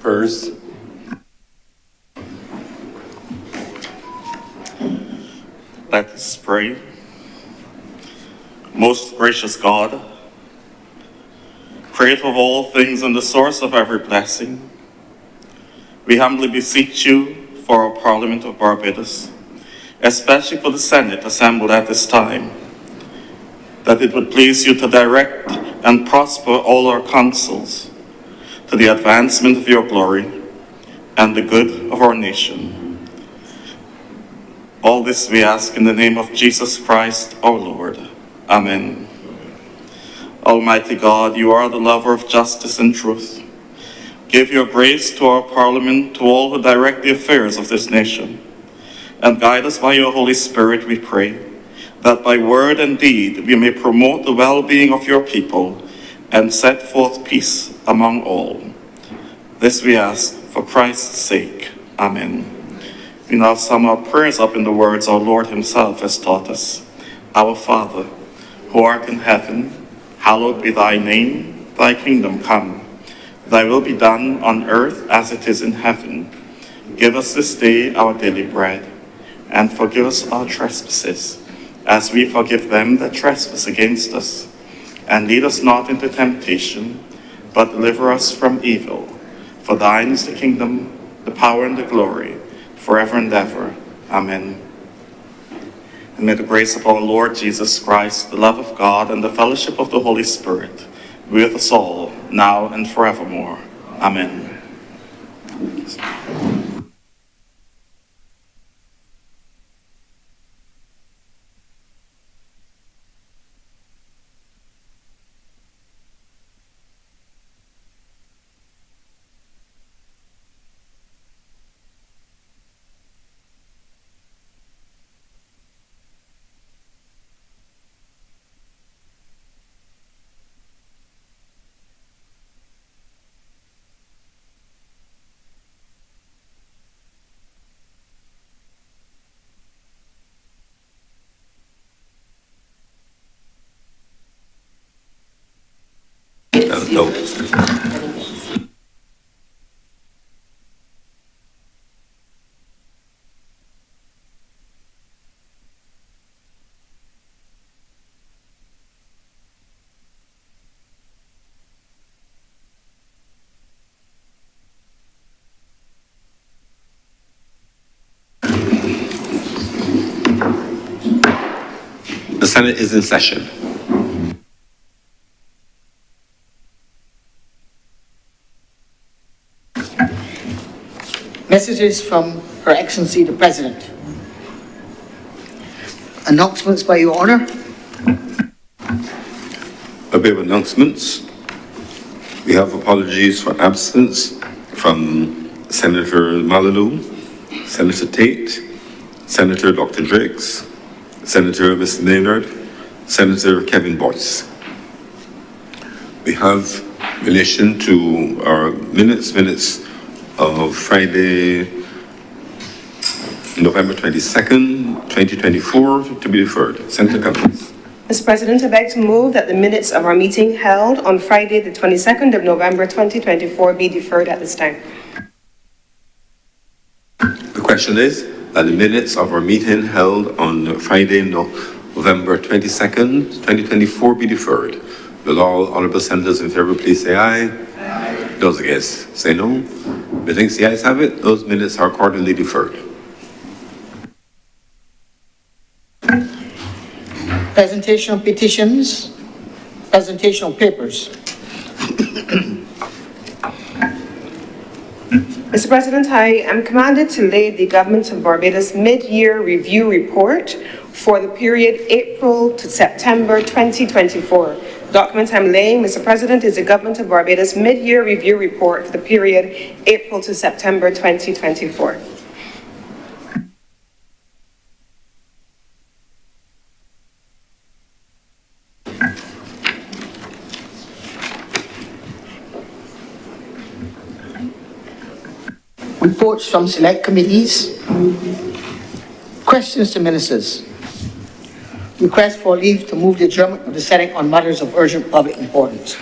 First, let us pray. Most gracious God, creator of all things and the source of every blessing, we humbly beseech you for our Parliament of Barbados, especially for the Senate assembled at this time, that it would please you to direct and prosper all our councils to the advancement of your glory and the good of our nation. All this we ask in the name of Jesus Christ, our Lord. Amen. Almighty God, you are the lover of justice and truth. Give your grace to our Parliament, to all who direct the affairs of this nation, and guide us by your Holy Spirit, we pray, that by word and deed we may promote the well-being of your people and set forth peace among all. This we ask for Christ's sake. Amen. We now sum our prayers up in the words our Lord himself has taught us. Our Father, who art in heaven, hallowed be thy name. Thy kingdom come. Thy will be done on earth as it is in heaven. Give us this day our daily bread, and forgive us our trespasses, as we forgive them that trespass against us. And lead us not into temptation, but deliver us from evil. For thine is the kingdom, the power, and the glory, forever and ever. Amen. And may the grace of our Lord Jesus Christ, the love of God, and the fellowship of the Holy Spirit be with us all, now and forevermore. Amen. The Senate is in session. Messages from Her Excellency the President. Announcements by Your Honour. A bit of announcements. We have apologies for absence from Senator Malalou, Senator Tate, Senator Dr. Drakes, Senator Mr. Maynard, Senator Kevin Boyce. We have, in relation to our minutes of Friday, November 22nd, 2024, to be deferred. Senator Cummings. Mr. President, I beg to move that the minutes of our meeting held on Friday, the 22nd of November 2024 be deferred at this time. The question is that the minutes of our meeting held on Friday, November 22nd, 2024 be deferred. Will all honourable senators in favour please say aye? Aye. Those against say no. Methinks the ayes have it. Those minutes are accordingly deferred. Presentation of petitions. Presentation of papers. Mr. President, I am commanded to lay the Government of Barbados mid-year review report for the period April to September 2024. The document I'm laying, Mr. President, is the Government of Barbados mid-year review report for the period April to September 2024. Reports from select committees. Questions to ministers. Request for leave to move the adjournment of the Senate on matters of urgent public importance.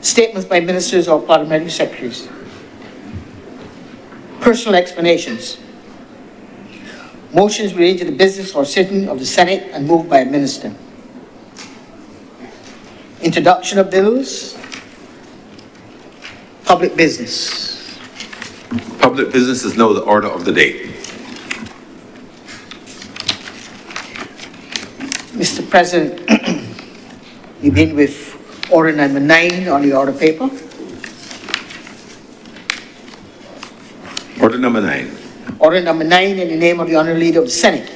Statements by ministers or parliamentary secretaries. Personal explanations. Motions relating to the business or sitting of the Senate and moved by a minister. Introduction of bills. Public business. Public business is now the order of the day. Mr. President, we begin with order number 9 on the order paper. Order number 9. Order number 9 in the name of the Honourable Leader of the Senate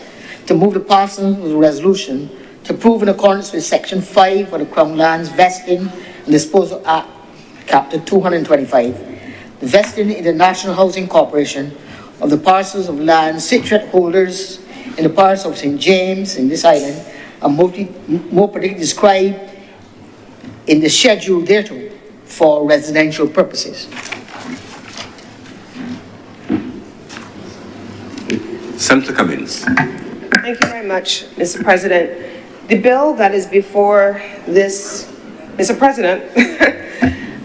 to move the passing of the resolution to approve in accordance with Section 5 of the Crown Lands Vesting and Disposal Act, Chapter 225, the vesting in the National Housing Corporation of the parcels of land situate holders in the parish of St. James in this island, and more particularly described in the schedule thereto for residential purposes. Senator Cummins. Thank you very much, Mr. President. The bill that is before this, Mr. President,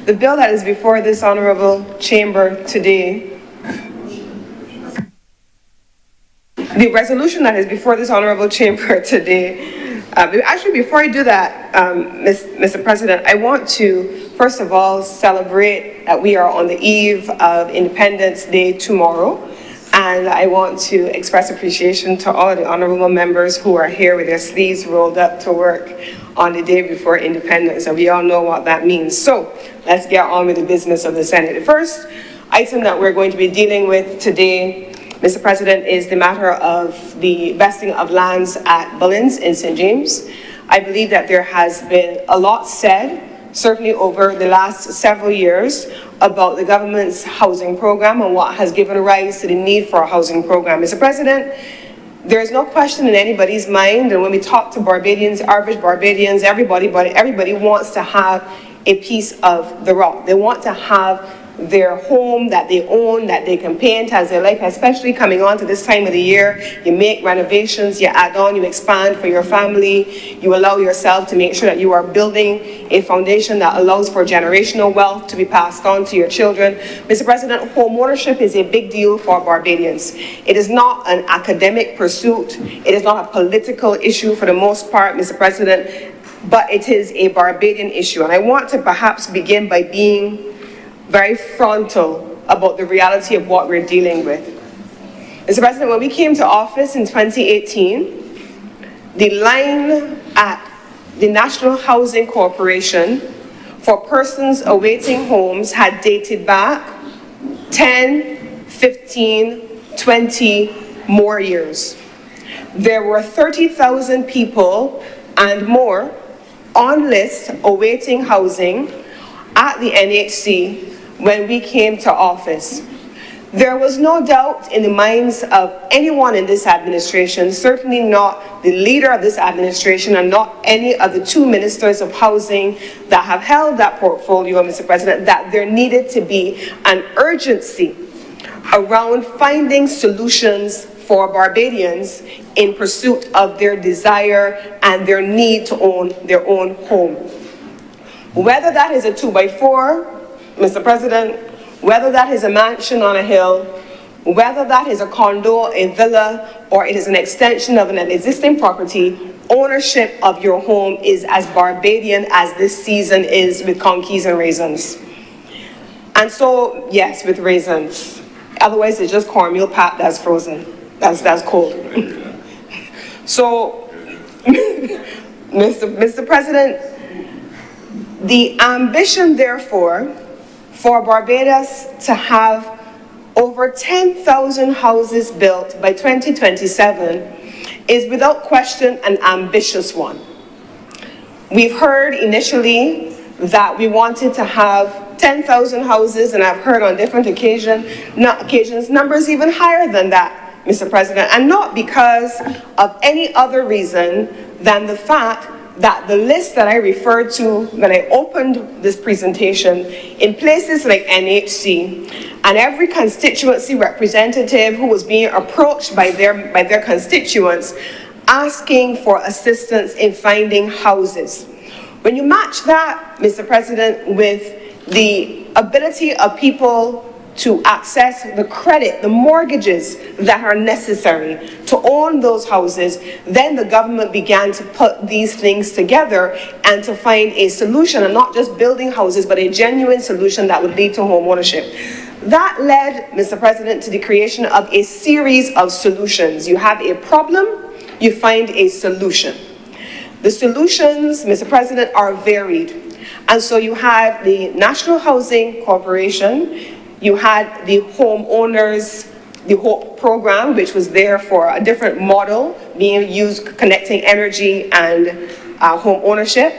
the bill that is before this honorable chamber today, the resolution that is before this honorable chamber today, actually before I do that, Mr. President, I want to first of all celebrate that we are on the eve of Independence Day tomorrow. And I want to express appreciation to all of the honorable members who are here with their sleeves rolled up to work on the day before independence. And we all know what that means. So let's get on with the business of the Senate. The first item that we're going to be dealing with today, Mr. President, is the matter of the vesting of lands at Bullins in St. James. I believe that there has been a lot said, certainly over the last several years, about the government's housing program and what has given rise to the need for a housing program. Mr. President, there is no question in anybody's mind, and when we talk to Barbadians, average Barbadians, everybody wants to have a piece of the rock. They want to have their home that they own, that they can paint as they like, especially coming on to this time of the year. You make renovations, you add on, you expand for your family, you allow yourself to make sure that you are building a foundation that allows for generational wealth to be passed on to your children. Mr. President, home ownership is a big deal for Barbadians. It is not an academic pursuit. It is not a political issue for the most part, Mr. President, but it is a Barbadian issue. And I want to perhaps begin by being very frontal about the reality of what we're dealing with. Mr. President, when we came to office in 2018, the line at the National Housing Corporation for persons awaiting homes had dated back 10, 15, 20 more years. There were 30,000 people and more on list awaiting housing at the NHC when we came to office. There was no doubt in the minds of anyone in this administration, certainly not the leader of this administration and not any of the two ministers of housing that have held that portfolio, Mr. President, that there needed to be an urgency around finding solutions for Barbadians in pursuit of their desire and their need to own their own home. Whether that is a 2x4, Mr. President, whether that is a mansion on a hill, whether that is a condo, a villa, or it is an extension of an existing property, ownership of your home is as Barbadian as this season is with conkeys and raisins. And so, yes, with raisins. Otherwise, it's just cornmeal pap that's frozen. That's cold. So, Mr. President, the ambition, therefore, for Barbados to have over 10,000 houses built by 2027 is without question an ambitious one. We've heard initially that we wanted to have 10,000 houses, and I've heard on different occasions numbers even higher than that, Mr. President, and not because of any other reason than the fact that the list that I referred to when I opened this presentation, in places like NHC, and every constituency representative who was being approached by their constituents asking for assistance in finding houses, When you match that, Mr. President, with the ability of people to access the credit, the mortgages that are necessary to own those houses, then the government began to put these things together and to find a solution, and not just building houses, but a genuine solution that would lead to home ownership. That led, Mr. President, to the creation of a series of solutions. You have a problem, you find a solution. The solutions, Mr. President, are varied. And so you had the National Housing Corporation, you had the homeowners, the HOPE program, which was there for a different model being used, connecting energy and home ownership.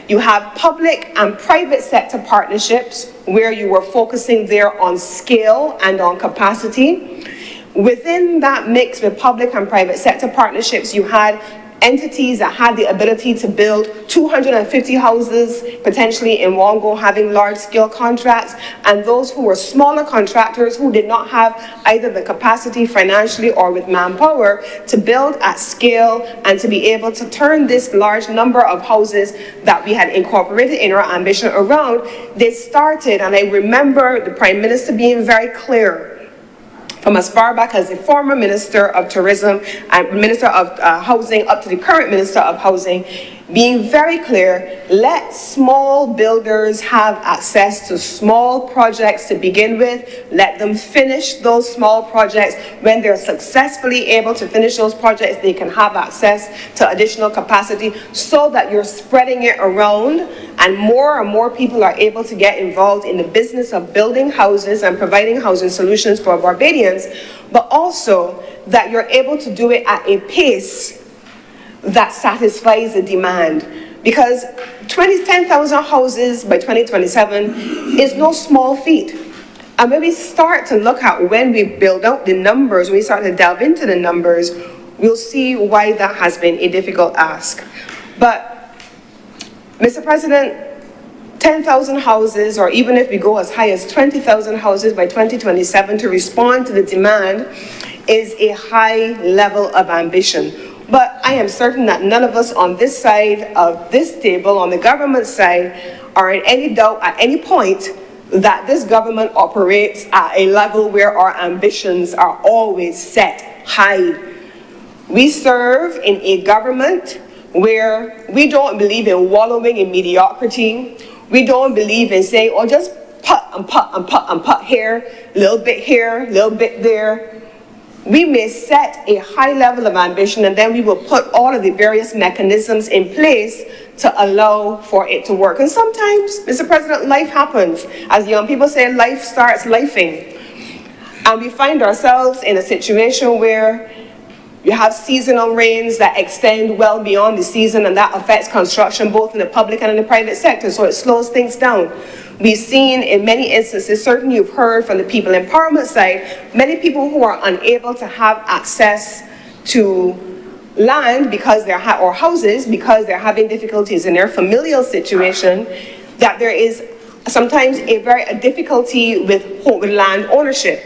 You have public and private sector partnerships where you were focusing there on scale and on capacity. Within that mix with public and private sector partnerships, you had entities that had the ability to build 250 houses, potentially in one go, having large-scale contracts, and those who were smaller contractors who did not have either the capacity financially or with manpower to build at scale and to be able to turn this large number of houses that we had incorporated in our ambition around. They started, and I remember the Prime Minister being very clear from as far back as the former Minister of Tourism and Minister of Housing up to the current Minister of Housing, being very clear, let small builders have access to small projects to begin with. Let them finish those small projects. When they're successfully able to finish those projects, they can have access to additional capacity, so that you're spreading it around and more people are able to get involved in the business of building houses and providing housing solutions for Barbadians, but also that you're able to do it at a pace that satisfies the demand. Because 10,000 houses by 2027 is no small feat. And when we start to look at, when we build out the numbers, when we start to delve into the numbers, we'll see why that has been a difficult ask. But, Mr. President, 10,000 houses, or even if we go as high as 20,000 houses by 2027 to respond to the demand, is a high level of ambition. But I am certain that none of us on this side of this table, on the government side, are in any doubt at any point that this government operates at a level where our ambitions are always set high. We serve in a government where we don't believe in wallowing in mediocrity. We don't believe in saying, oh, just put and put and put and put here, a little bit there. We may set a high level of ambition, and then we will put all of the various mechanisms in place to allow for it to work. And sometimes, Mr. President, life happens. As young people say, life starts lifing. And we find ourselves in a situation where you have seasonal rains that extend well beyond the season, and that affects construction both in the public and in the private sector, so it slows things down. We've seen in many instances, certainly you've heard from the people empowerment side, many people who are unable to have access to land because they're or houses because they're having difficulties in their familial situation, that there is sometimes a difficulty with land ownership.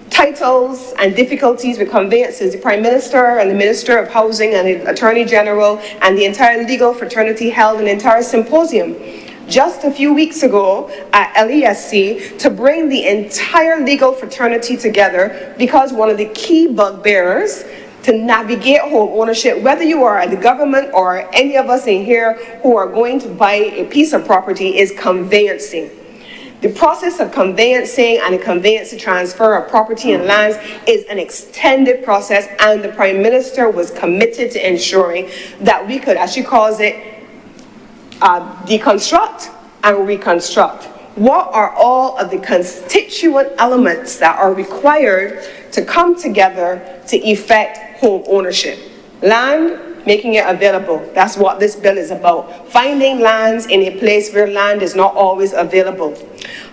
Titles and difficulties with conveyances. The Prime Minister and the Minister of Housing and the Attorney General and the entire legal fraternity held an entire symposium just a few weeks ago at LESC to bring the entire legal fraternity together, because one of the key bugbears to navigate home ownership, whether you are at the government or any of us in here who are going to buy a piece of property, is conveyancing. The process of conveyancing and the conveyance to transfer of property and lands is an extended process, and the Prime Minister was committed to ensuring that we could, as she calls it, deconstruct and reconstruct. What are all of the constituent elements that are required to come together to effect home ownership? Land, making it available. That's what this bill is about. Finding lands in a place where land is not always available.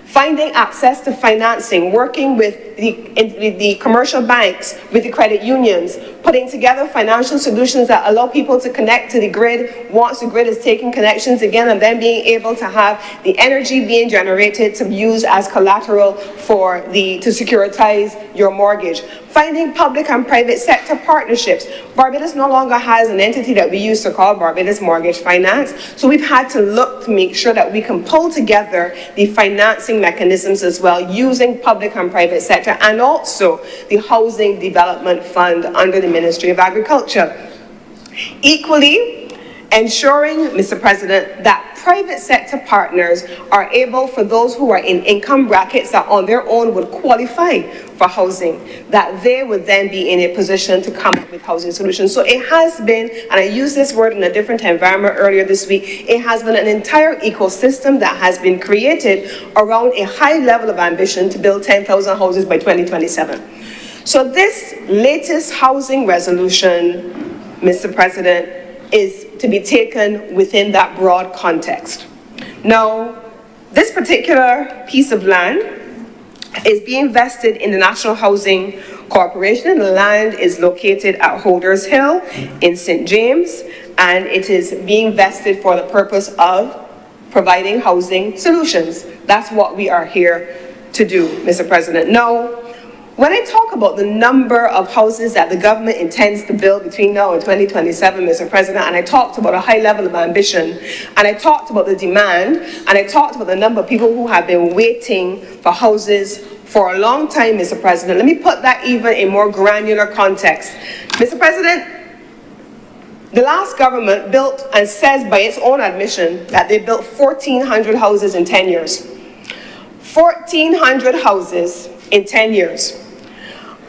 Finding access to financing, working with the commercial banks, with the credit unions, putting together financial solutions that allow people to connect to the grid once the grid is taking connections again, and then being able to have the energy being generated to use as collateral to securitize your mortgage. Finding public and private sector partnerships. Barbados no longer has an entity that we used to call Barbados Mortgage Finance, so we've had to look to make sure that we can pull together the financing mechanisms as well, using public and private sector, and also the Housing Development Fund under the Ministry of Agriculture. Equally, ensuring, Mr. President, that private sector partners are able, for those who are in income brackets that on their own would qualify for housing, that they would then be in a position to come up with housing solutions. So it has been, and I used this word in a different environment earlier this week, it has been an entire ecosystem that has been created around a high level of ambition to build 10,000 houses by 2027. So this latest housing resolution, Mr. President, is to be taken within that broad context. Now, this particular piece of land is being vested in the National Housing Corporation. The land is located at Holders Hill in St. James, and it is being vested for the purpose of providing housing solutions. That's what we are here to do, Mr. President. Now, when I talk about the number of houses that the government intends to build between now and 2027, Mr. President, and I talked about a high level of ambition, and I talked about the demand, and I talked about the number of people who have been waiting for houses for a long time, Mr. President, let me put that even in more granular context. Mr. President, the last government built, and says by its own admission, that they built 1,400 houses in 10 years. 1,400 houses in 10 years.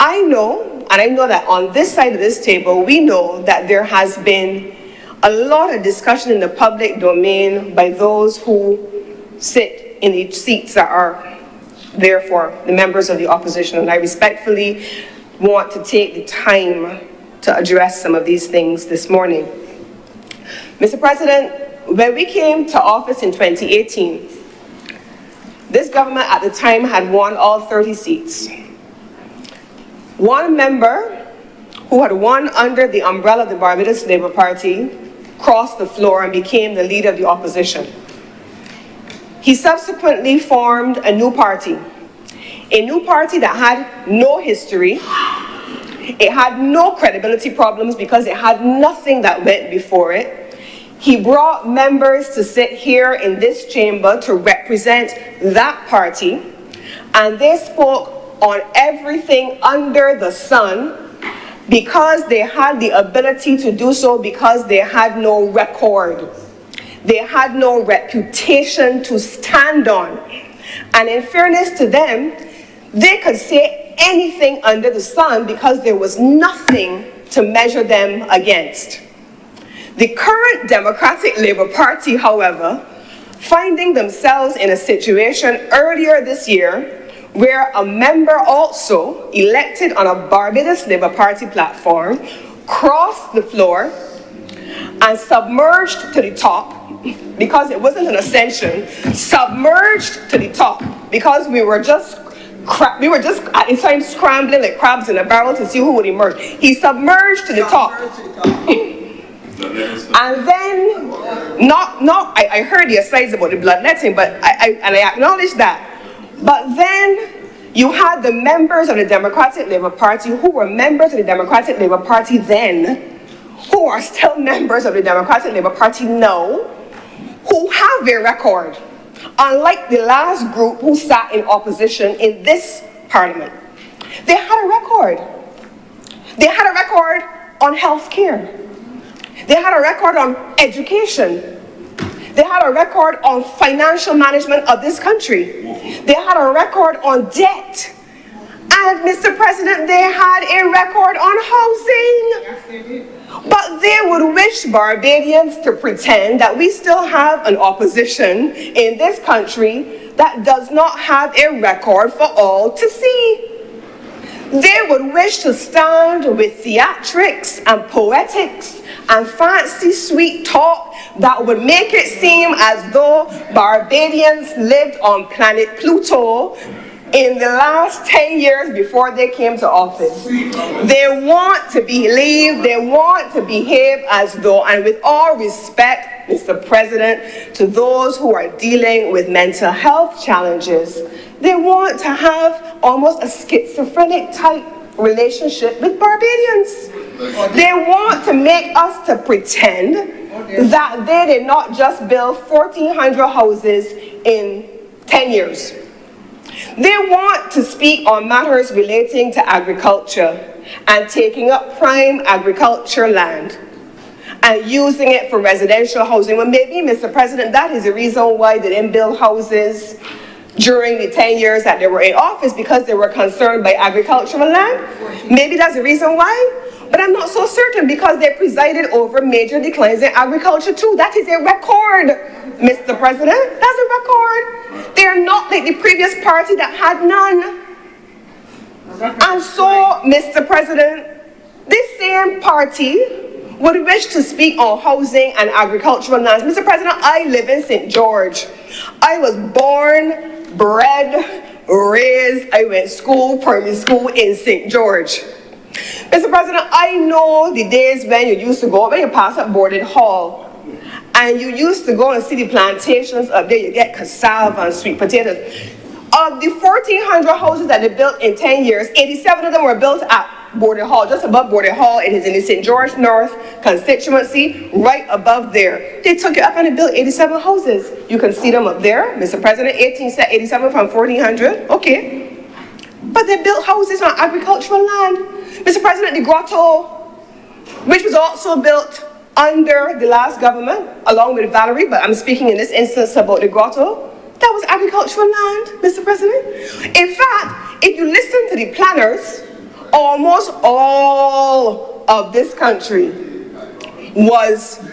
I know, and I know that on this side of this table, we know that there has been a lot of discussion in the public domain by those who sit in the seats that are there for the members of the opposition, and I respectfully want to take the time to address some of these things this morning. Mr. President, when we came to office in 2018, this government at the time had won all 30 seats. One member who had won under the umbrella of the Barbados Labour Party crossed the floor and became the leader of the opposition. He subsequently formed a new party that had no history. It had no credibility problems because it had nothing that went before it. He brought members to sit here in this chamber to represent that party, and they spoke on everything under the sun because they had the ability to do so, because they had no record. They had no reputation to stand on. And in fairness to them, they could say anything under the sun because there was nothing to measure them against. The current Democratic Labour Party, however, finding themselves in a situation earlier this year where a member also elected on a Barbados Labour Party platform crossed the floor and submerged to the top, because it wasn't an ascension, submerged to the top because we were just at the time scrambling like crabs in a barrel to see who would emerge. He submerged to the top. And then, I heard the asides about the bloodletting, but I acknowledge that. But then you had the members of the Democratic Labour Party who were members of the Democratic Labour Party then, who are still members of the Democratic Labour Party now, who have a record, unlike the last group who sat in opposition in this parliament. They had a record. They had a record on health care. They had a record on education. They had a record on financial management of this country. They had a record on debt. And Mr. President, they had a record on housing. Yes, they did. But they would wish Barbadians to pretend that we still have an opposition in this country that does not have a record for all to see. They would wish to stand with theatrics and poetics and fancy sweet talk that would make it seem as though Barbadians lived on planet Pluto in the last 10 years before they came to office. They want to believe, they want to behave as though, and with all respect, Mr. President, to those who are dealing with mental health challenges, they want to have almost a schizophrenic type relationship with Barbadians. They want to make us to pretend that they did not just build 1,400 houses in 10 years. They want to speak on matters relating to agriculture and taking up prime agriculture land and using it for residential housing. Well, maybe, Mr. President, that is the reason why they didn't build houses during the 10 years that they were in office, because they were concerned by agricultural land. Maybe that's the reason why. But I'm not so certain, because they presided over major declines in agriculture too. That is a record, Mr. President. That's a record. They are not like the previous party that had none. And so, Mr. President, this same party would wish to speak on housing and agricultural lands. Mr. President, I live in St. George. I was born, bred, raised, I went school, primary school in St. George. Mr. President, I know the days when you used to go, when you pass up Boarded Hall, and you used to go and see the plantations up there, you get cassava and sweet potatoes. Of the 1,400 houses that they built in 10 years, 87 of them were built at Boarded Hall, just above Boarded Hall. It is in the St. George North constituency, right above there. They took it up and they built 87 houses. You can see them up there, Mr. President, 1887 from 1,400, okay. But they built houses on agricultural land. Mr. President, the grotto, which was also built under the last government, along with Valerie, but I'm speaking in this instance about the grotto, that was agricultural land, Mr. President. In fact, if you listen to the planners, almost all of this country was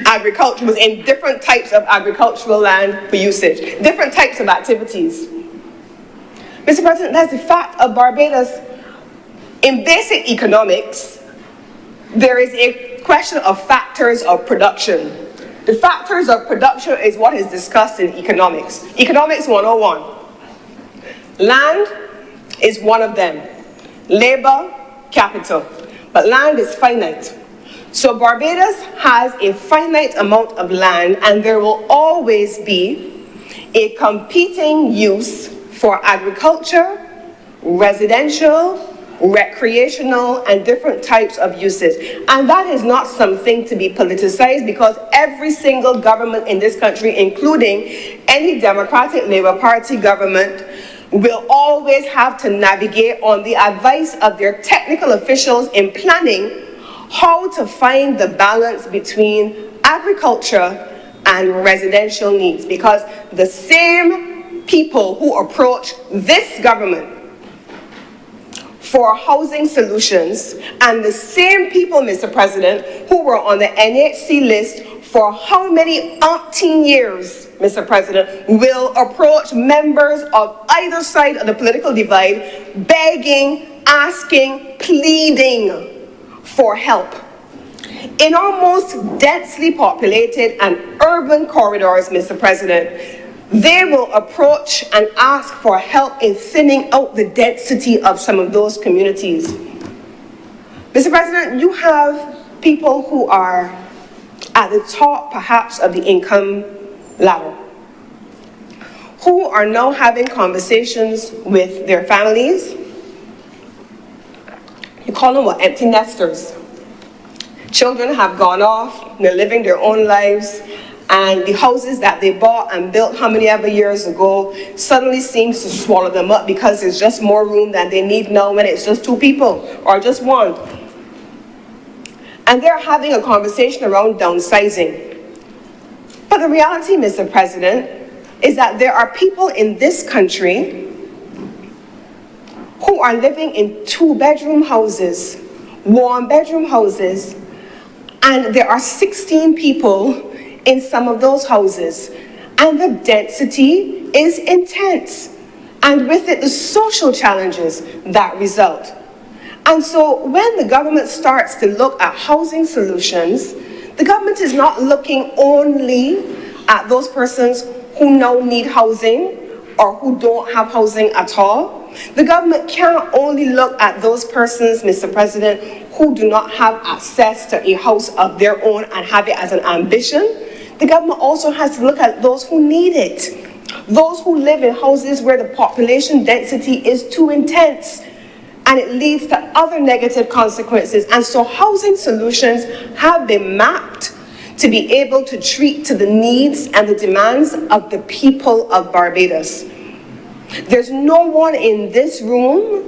agriculture, was in different types of agricultural land for usage, different types of activities. Mr. President, that's the fact of Barbados. In basic economics, there is a question of factors of production. The factors of production is what is discussed in economics. Economics 101. Land is one of them. Labor, capital. But land is finite. So Barbados has a finite amount of land, and there will always be a competing use for agriculture, residential, recreational, and different types of uses. And that is not something to be politicized, because every single government in this country, including any Democratic Labour Party government, will always have to navigate on the advice of their technical officials in planning how to find the balance between agriculture and residential needs. Because the same people who approach this government for housing solutions, and the same people, Mr. President, who were on the NHC list for how many umpteen years, Mr. President, will approach members of either side of the political divide, begging, asking, pleading for help. In our most densely populated and urban corridors, Mr. President, they will approach and ask for help in thinning out the density of some of those communities. Mr. President, you have people who are at the top, perhaps, of the income ladder, who are now having conversations with their families. You call them what? Empty nesters. Children have gone off, they're living their own lives, and the houses that they bought and built how many ever years ago suddenly seems to swallow them up, because there's just more room than they need now when it's just two people or just one. And they're having a conversation around downsizing. But the reality, Mr. President, is that there are people in this country who are living in 2-bedroom houses, 1-bedroom houses, and there are 16 people in some of those houses, and the density is intense, and with it the social challenges that result. And so when the government starts to look at housing solutions, the government is not looking only at those persons who now need housing or who don't have housing at all. The government can't only look at those persons, Mr. President, who do not have access to a house of their own and have it as an ambition. The government also has to look at those who need it. Those who live in houses where the population density is too intense, and it leads to other negative consequences. And so housing solutions have been mapped to be able to treat to the needs and the demands of the people of Barbados. There's no one in this room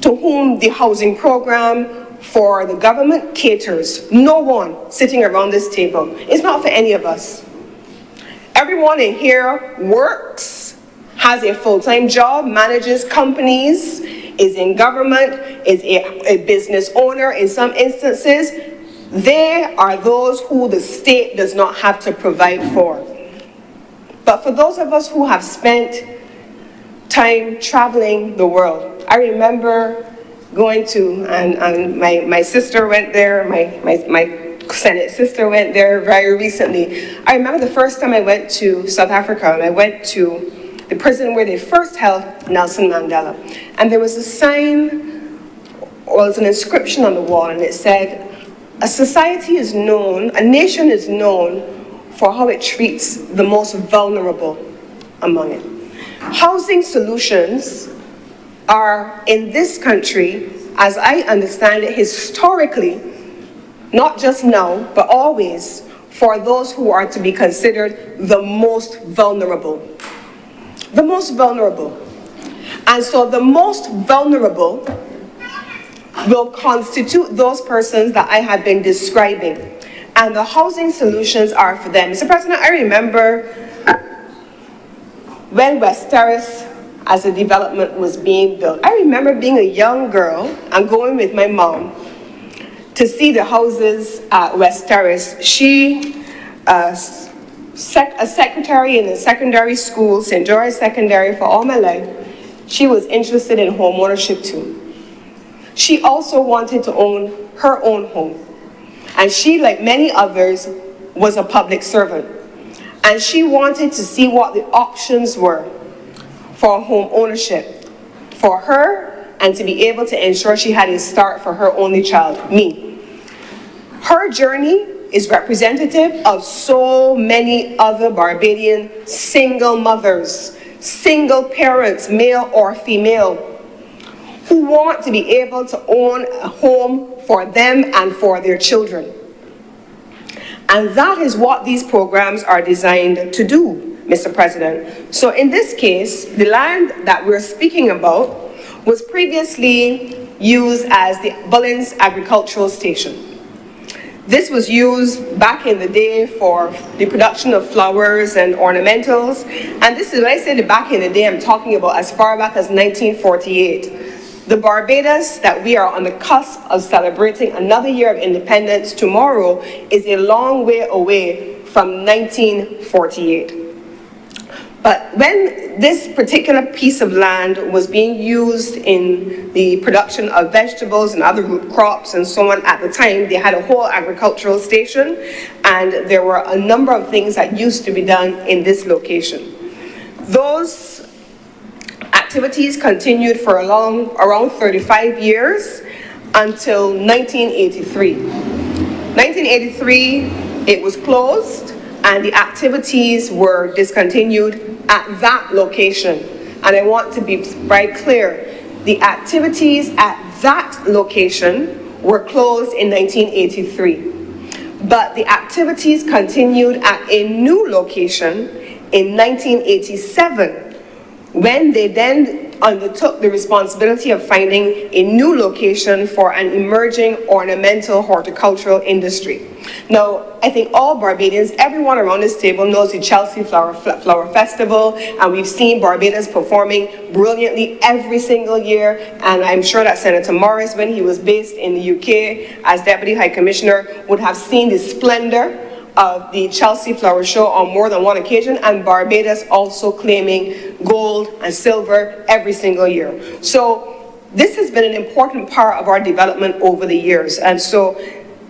to whom the housing program for the government caters. No one sitting around this table. It's not for any of us. Everyone in here works, has a full-time job, manages companies, is in government, is a business owner in some instances. They are those who the state does not have to provide for. But for those of us who have spent time traveling the world, I remember going to, and my sister went there, my Senate sister went there very recently. I remember the first time I went to South Africa, and I went to the prison where they first held Nelson Mandela. And there was a sign, or it was an inscription on the wall, and it said, a society is known, a nation is known for how it treats the most vulnerable among it. Housing solutions are, in this country, as I understand it, historically, not just now, but always, for those who are to be considered the most vulnerable. The most vulnerable. And so the most vulnerable will constitute those persons that I have been describing. And the housing solutions are for them. Mr. President, I remember when West Terrace as a development was being built. I remember being a young girl and going with my mom to see the houses at West Terrace. She, a secretary in a secondary school, St. George Secondary, for all my life, she was interested in home ownership too. She also wanted to own her own home. And she, like many others, was a public servant. And she wanted to see what the options were for home ownership for her, and to be able to ensure she had a start for her only child, me. Her journey is representative of so many other Barbadian single mothers, single parents, male or female, who want to be able to own a home for them and for their children. And that is what these programs are designed to do, Mr. President. So in this case, the land that we're speaking about was previously used as the Bullins Agricultural Station. This was used back in the day for the production of flowers and ornamentals. And this is, when I say the back in the day, I'm talking about as far back as 1948. The Barbados that we are on the cusp of celebrating another year of independence tomorrow is a long way away from 1948. But when this particular piece of land was being used in the production of vegetables and other root crops and so on at the time, they had a whole agricultural station, and there were a number of things that used to be done in this location. Those activities continued for around 35 years until 1983. 1983, it was closed, and the activities were discontinued at that location. And I want to be very clear, the activities at that location were closed in 1983. But the activities continued at a new location in 1987, when they then undertook the responsibility of finding a new location for an emerging ornamental horticultural industry. Now, I think all Barbadians, everyone around this table knows the Chelsea Flower Festival, and we've seen Barbados performing brilliantly every single year, and I'm sure that Senator Morris, when he was based in the UK as Deputy High Commissioner, would have seen the splendor of the Chelsea Flower Show on more than one occasion, and Barbados also claiming gold and silver every single year. So this has been an important part of our development over the years. And so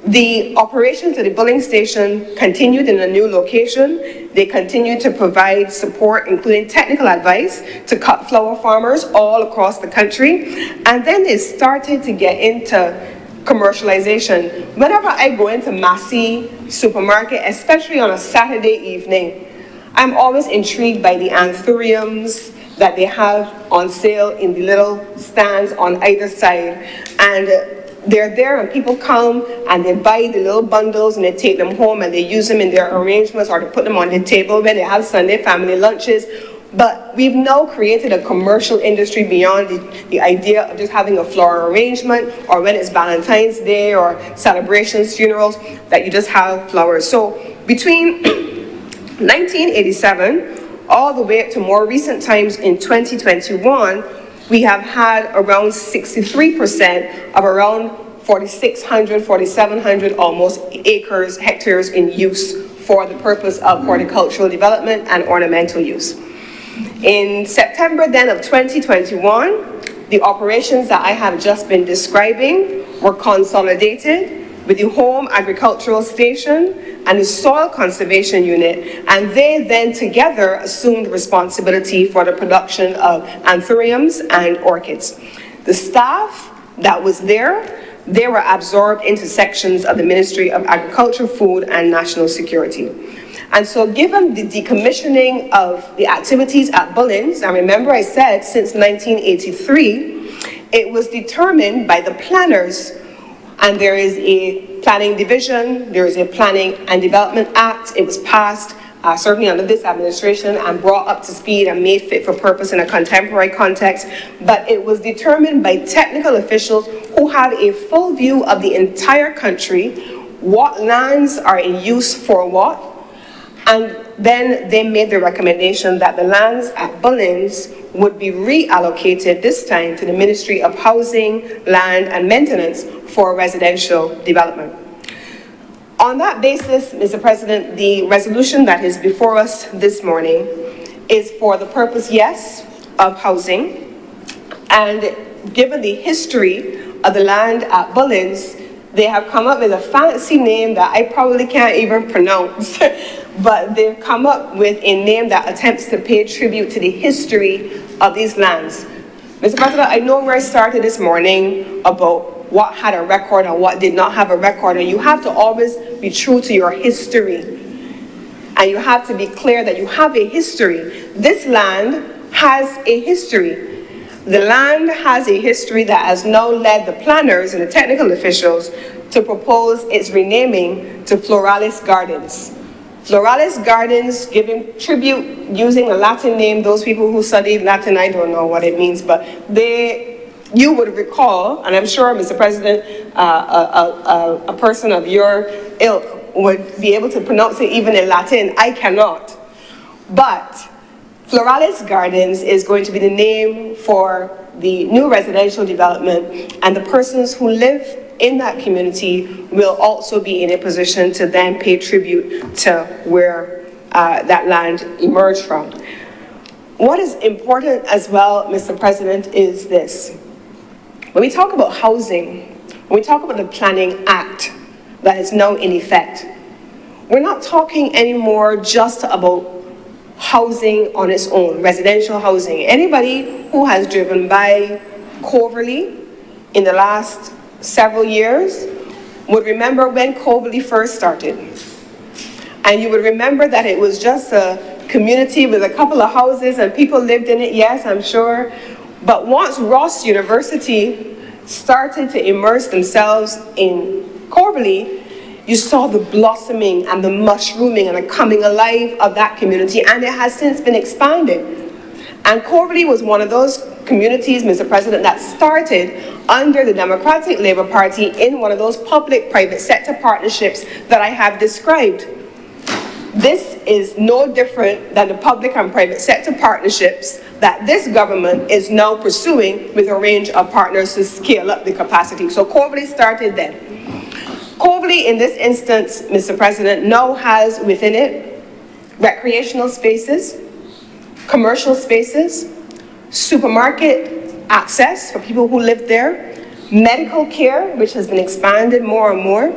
The operations at the bulling station continued in a new location. They continued to provide support, including technical advice to cut flower farmers all across the country. And then they started to get into commercialization. Whenever I go into Massey supermarket, especially on a Saturday evening, I'm always intrigued by the anthuriums that they have on sale in the little stands on either side. And they're there and people come and they buy the little bundles and they take them home and they use them in their arrangements or to put them on the table when they have Sunday family lunches. But we've now created a commercial industry beyond the idea of just having a floral arrangement or when it's Valentine's Day or celebrations, funerals, that you just have flowers. So between 1987 all the way up to more recent times in 2021, we have had around 63% of around 4,600, 4,700 almost hectares in use for the purpose of horticultural development and ornamental use. In September then of 2021, the operations that I have just been describing were consolidated with the home agricultural station and the soil conservation unit, and they then together assumed responsibility for the production of anthuriums and orchids. The staff that was there, they were absorbed into sections of the Ministry of Agriculture, Food and National Security. And so given the decommissioning of the activities at Bullins, and remember I said since 1983, it was determined by the planners, and there is a planning division, there is a Planning and Development Act. It was passed certainly under this administration and brought up to speed and made fit for purpose in a contemporary context. But it was determined by technical officials who had a full view of the entire country, what lands are in use for what, and then they made the recommendation that the lands at Bullins would be reallocated this time to the Ministry of Housing, Land and Maintenance for residential development. On that basis, Mr. President, the resolution that is before us this morning is for the purpose, yes, of housing. And given the history of the land at Bullins, they have come up with a fancy name that I probably can't even pronounce, but they've come up with a name that attempts to pay tribute to the history of these lands. Mr. President, I know where I started this morning about what had a record and what did not have a record, and you have to always be true to your history. And you have to be clear that you have a history. This land has a history. The land has a history that has now led the planners and the technical officials to propose its renaming to Floralis Gardens. Floralis Gardens, giving tribute using a Latin name. Those people who studied Latin, I don't know what it means, but you would recall, and I'm sure, Mr. President, a person of your ilk would be able to pronounce it even in Latin. I cannot. But Floralis Gardens is going to be the name for the new residential development, and the persons who live in that community will also be in a position to then pay tribute to where that land emerged from. What is important as well, Mr. President, is this. When we talk about housing, when we talk about the Planning Act that is now in effect, we're not talking anymore just about housing on its own, residential housing. Anybody who has driven by Coverley in the last several years would remember when Coverley first started. And you would remember that it was just a community with a couple of houses and people lived in it, yes, I'm sure. But once Ross University started to immerse themselves in Coverley, you saw the blossoming and the mushrooming and the coming alive of that community, and it has since been expanded. And Coverley was one of those communities, Mr. President, that started under the Democratic Labour Party in one of those public-private sector partnerships that I have described. This is no different than the public and private sector partnerships that this government is now pursuing with a range of partners to scale up the capacity. So Coverley started then. Coverley, in this instance, Mr. President, now has within it recreational spaces, commercial spaces, supermarket access for people who live there, medical care, which has been expanded more and more,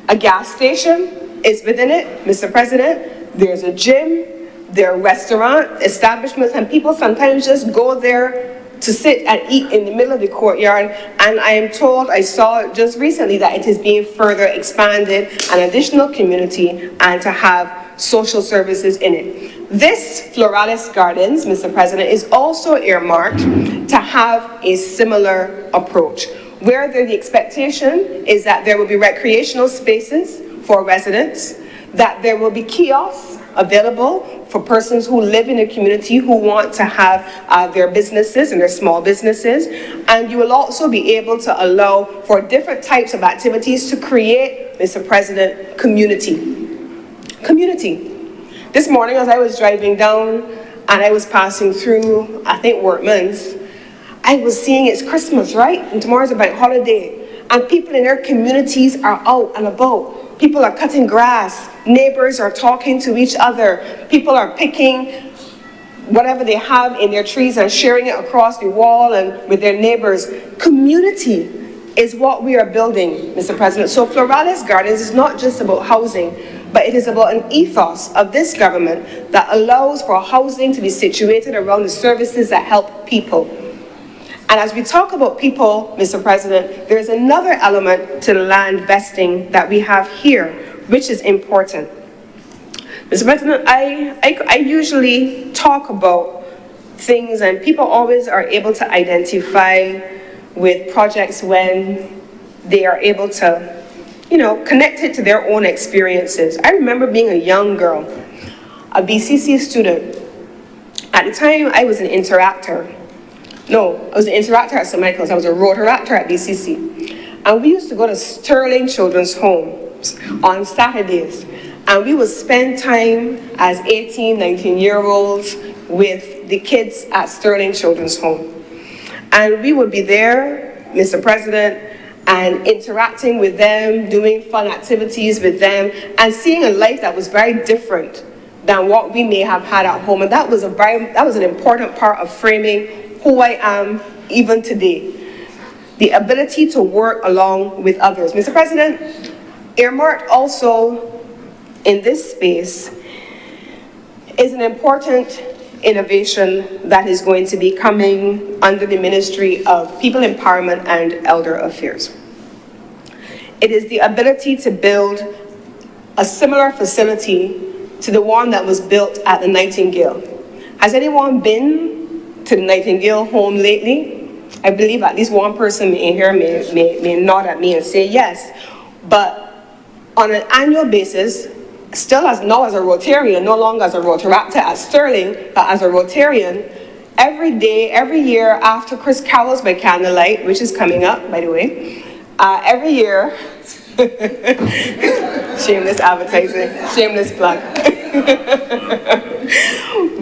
A gas station is within it, Mr. President. There's a gym, there are restaurant establishments, and people sometimes just go there to sit and eat in the middle of the courtyard. And I am told, I saw just recently, that it is being further expanded, an additional community, and to have social services in it. This Floralis Gardens, Mr. President, is also earmarked to have a similar approach, where the expectation is that there will be recreational spaces for residents, that there will be kiosks available for persons who live in a community who want to have their businesses and their small businesses. And you will also be able to allow for different types of activities to create, Mr. President, community. Community. This morning as I was driving down and I was passing through, I think, Workman's, I was seeing it's Christmas, right? And tomorrow's a bank holiday. And people in their communities are out and about. People are cutting grass. Neighbors are talking to each other. People are picking whatever they have in their trees and sharing it across the wall and with their neighbors. Community is what we are building, Mr. President. So Floralis Gardens is not just about housing, but it is about an ethos of this government that allows for housing to be situated around the services that help people. And as we talk about people, Mr. President, there's another element to the land vesting that we have here, which is important. Mr. President, I usually talk about things, and people always are able to identify with projects when they are able to, connect it to their own experiences. I remember being a young girl, a BCC student. At the time, I was an interactor. No, I was an interactor at St. Michael's. I was a rotaractor at BCC. And we used to go to Sterling Children's Homes on Saturdays. And we would spend time as 18, 19-year-olds with the kids at Sterling Children's Home. And we would be there, Mr. President, and interacting with them, doing fun activities with them, and seeing a life that was very different than what we may have had at home. And that was an important part of framing who I am even today. The ability to work along with others. Mr. President, earmarked also in this space is an important innovation that is going to be coming under the Ministry of People Empowerment and Elder Affairs. It is the ability to build a similar facility to the one that was built at the Nightingale. Has anyone been to the Nightingale home lately? I believe at least one person in here may nod at me and say yes. But on an annual basis, still now as a Rotarian, no longer as a Rotaractor at Sterling, but as a Rotarian, every day, every year after Chris Carroll's by Candlelight, which is coming up, by the way, every year, shameless advertising, shameless plug.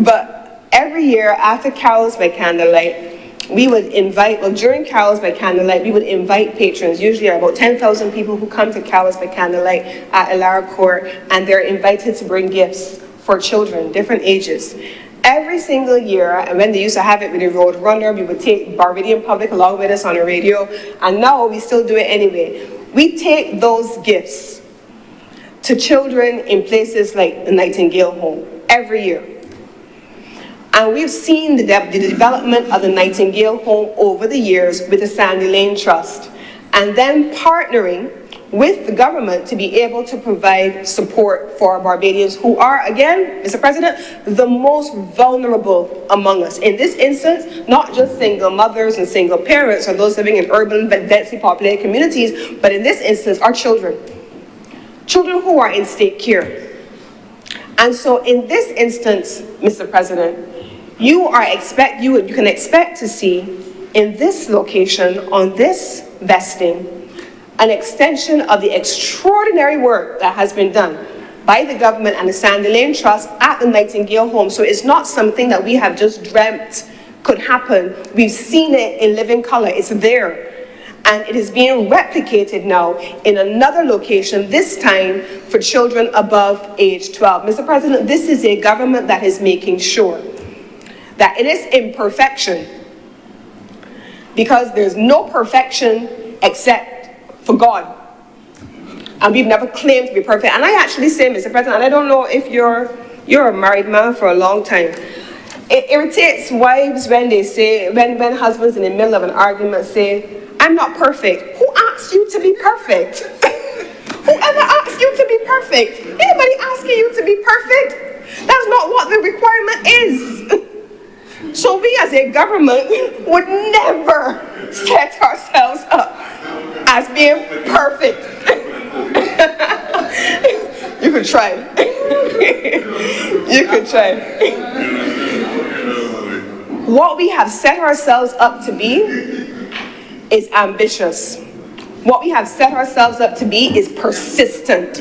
But every year after Carols by Candlelight, we would invite, during Carols by Candlelight, we would invite patrons. Usually there are about 10,000 people who come to Carols by Candlelight at Elara Court, and they're invited to bring gifts for children, different ages. Every single year, and when they used to have it with the Road Runner, we would take Barbadian Public along with us on the radio, and now we still do it anyway. We take those gifts to children in places like the Nightingale Home every year. And we've seen the development of the Nightingale Home over the years with the Sandy Lane Trust, and then partnering with the government to be able to provide support for Barbadians who are, again, Mr. President, the most vulnerable among us. In this instance, not just single mothers and single parents or those living in urban but densely populated communities, but in this instance, our children. Children who are in state care. And so in this instance, Mr. President, you can expect to see in this location, on this vesting, an extension of the extraordinary work that has been done by the government and the Sandy Lane Trust at the Nightingale Home. So it's not something that we have just dreamt could happen. We've seen it in living color. It's there. And it is being replicated now in another location, this time for children above age 12. Mr. President, this is a government that is making sure that in its imperfection, because there's no perfection except for God. And we've never claimed to be perfect. And I actually say, Mr. President, and I don't know if you're a married man for a long time. It irritates wives when they say, when husbands in the middle of an argument say, I'm not perfect. Who asked you to be perfect? Whoever asked you to be perfect? Anybody asking you to be perfect? That's not what the requirement is. So we as a government would never set ourselves up as being perfect. You could try. You could try. What we have set ourselves up to be is ambitious. What we have set ourselves up to be is persistent.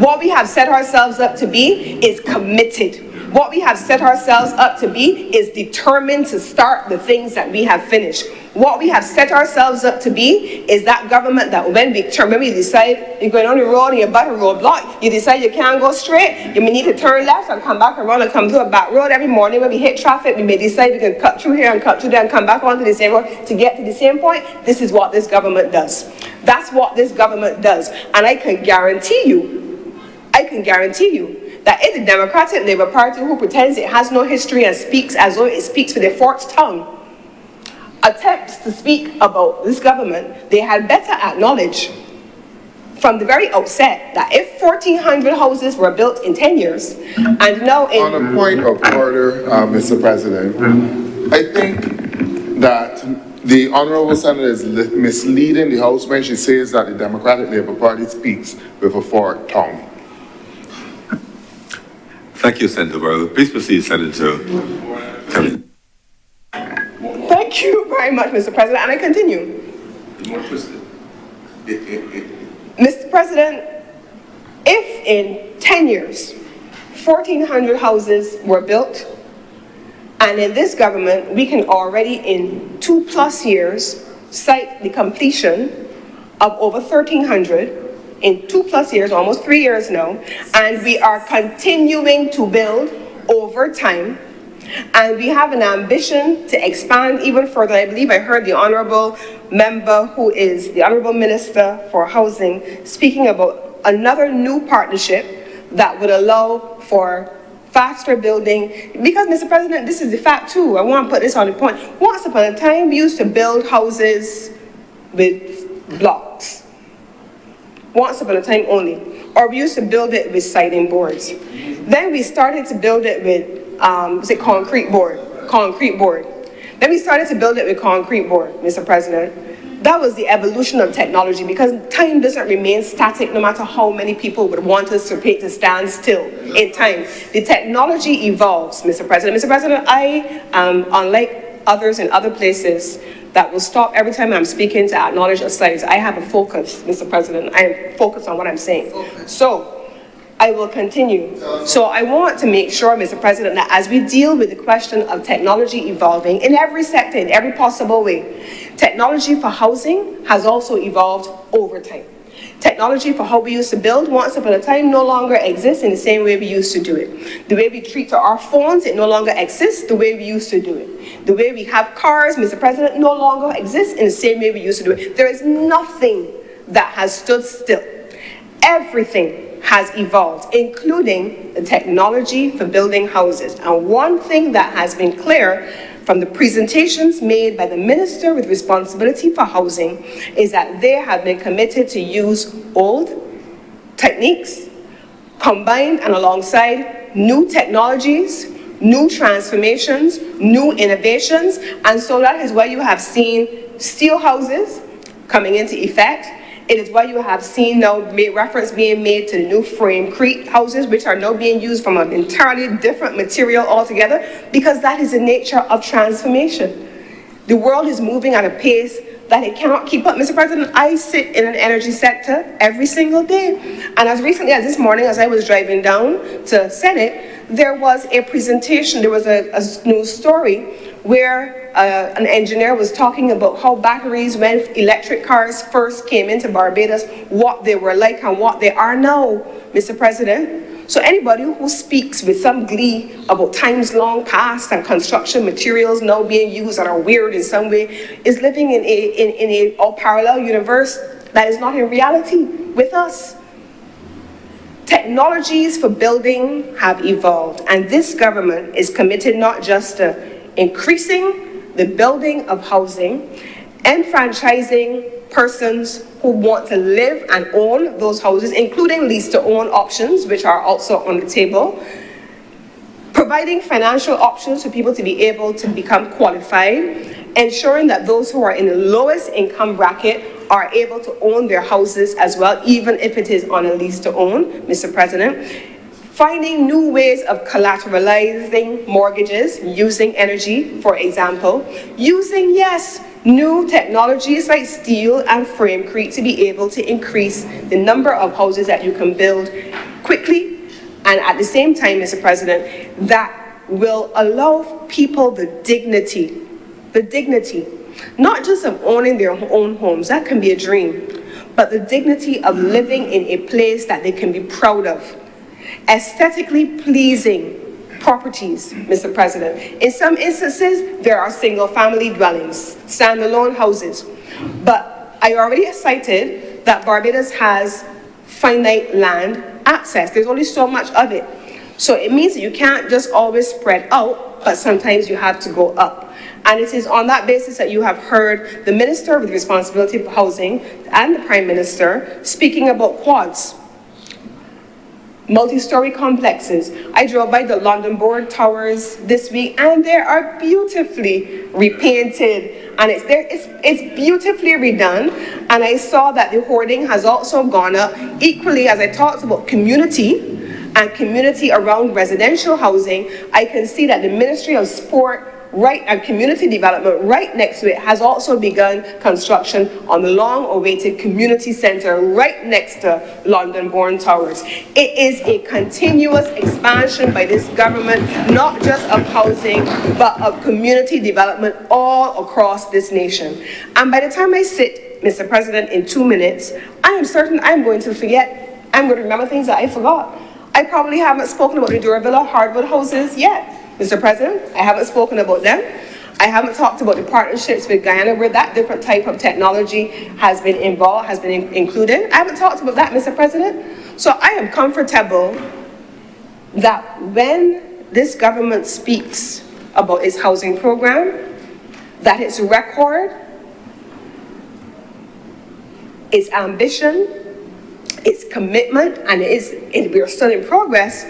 What we have set ourselves up to be is committed. What we have set ourselves up to be is determined to start the things that we have finished. What we have set ourselves up to be is that government that when we decide you're going on the road and you're about a roadblock, you decide you can't go straight, you may need to turn left and come back around and come to a back road every morning. When we hit traffic, we may decide we can cut through here and cut through there and come back onto the same road to get to the same point. This is what this government does. That's what this government does. And I can guarantee you that if the Democratic Labour Party, who pretends it has no history and speaks as though it speaks with a forked tongue, attempts to speak about this government, they had better acknowledge from the very outset that if 1,400 houses were built in 10 years, and now in... On a point of order, Mr. President, I think that the Honourable Senator is misleading the House when she says that the Democratic Labour Party speaks with a forked tongue. Thank you, Senator Burrow. Please proceed, Senator Kelly. Thank you very much, Mr. President, and I continue. Mr. President, if in 10 years, 1,400 houses were built, and in this government, we can already in 2+ years cite the completion of over 1,300 in 2+ years, almost 3 years now, and we are continuing to build over time. And we have an ambition to expand even further. I believe I heard the Honourable Member, who is the Honourable Minister for Housing, speaking about another new partnership that would allow for faster building. Because, Mr. President, this is the fact too. I want to put this on the point. Once upon a time, we used to build houses with blocks. Once upon a time only. Or we used to build it with siding boards. Then we started to build it with concrete board. Then we started to build it with concrete board, Mr. President. That was the evolution of technology, because time doesn't remain static no matter how many people would want us to stand still in time. The technology evolves, Mr. President. Mr. President, I am, unlike others in other places, that will stop every time I'm speaking to acknowledge a slides. I have a focus, Mr. President. I am focused on what I'm saying. So I will continue. So I want to make sure, Mr. President, that as we deal with the question of technology evolving in every sector, in every possible way, technology for housing has also evolved over time. Technology for how we used to build once upon a time no longer exists in the same way we used to do it. The way we treat our phones, it no longer exists the way we used to do it. The way we have cars, Mr. President, no longer exists in the same way we used to do it. There is nothing that has stood still. Everything has evolved, including the technology for building houses. And one thing that has been clear from the presentations made by the Minister with responsibility for housing is that they have been committed to use old techniques combined and alongside new technologies, new transformations, new innovations. And so that is why you have seen steel houses coming into effect. It is why you have seen now reference being made to the new frame-crete houses, which are now being used from an entirely different material altogether, because that is the nature of transformation. The world is moving at a pace that it cannot keep up. Mr. President, I sit in an energy sector every single day. And as recently as this morning, as I was driving down to Senate, there was a presentation, there was a news story where an engineer was talking about how batteries, when electric cars first came into Barbados, what they were like and what they are now, Mr. President. So anybody who speaks with some glee about times long past and construction materials now being used that are weird in some way is living in a parallel universe that is not in reality with us. Technologies for building have evolved, and this government is committed not just to increasing the building of housing, enfranchising persons who want to live and own those houses, including lease-to-own options, which are also on the table, providing financial options for people to be able to become qualified, ensuring that those who are in the lowest income bracket are able to own their houses as well, even if it is on a lease to own, Mr. President. Finding new ways of collateralizing mortgages using energy, for example. Using, yes, new technologies like steel and framecrete to be able to increase the number of houses that you can build quickly, and at the same time, Mr. President, that will allow people the dignity, not just of owning their own homes, that can be a dream, but the dignity of living in a place that they can be proud of. Aesthetically pleasing properties, Mr. President. In some instances, there are single-family dwellings, standalone houses. But I already cited that Barbados has finite land access. There's only so much of it. So it means that you can't just always spread out, but sometimes you have to go up. And it is on that basis that you have heard the Minister with responsibility for housing and the Prime Minister speaking about quads, multi-story complexes. I drove by the London Board Towers this week, and they are beautifully repainted, and it's beautifully redone. And I saw that the hoarding has also gone up. Equally, as I talked about community and community around residential housing, I can see that the Ministry of Sport and community development right next to it has also begun construction on the long-awaited community centre right next to London Bourne Towers. It is a continuous expansion by this government, not just of housing, but of community development all across this nation. And by the time I sit, Mr. President, in 2 minutes, I am certain I'm going to forget. I'm going to remember things that I forgot. I probably haven't spoken about the Durvilla hardwood houses yet, Mr. President. I haven't spoken about them. I haven't talked about the partnerships with Guyana where that different type of technology has been involved, has been included. I haven't talked about that, Mr. President. So I am comfortable that when this government speaks about its housing program, that its record, its ambition, its commitment, and we are still in progress,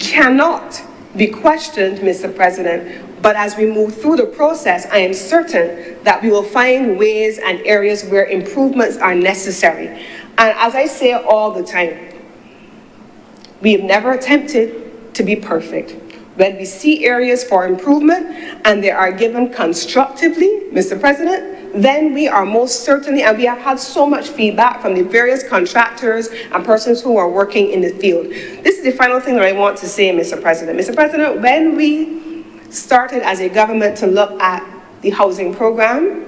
cannot be questioned, Mr. President. But as we move through the process, I am certain that we will find ways and areas where improvements are necessary. And as I say all the time, we have never attempted to be perfect. When we see areas for improvement and they are given constructively, Mr. President, then we are most certainly, and we have had so much feedback from the various contractors and persons who are working in the field. This is the final thing that I want to say, Mr. President. Mr. President, when we started as a government to look at the housing program,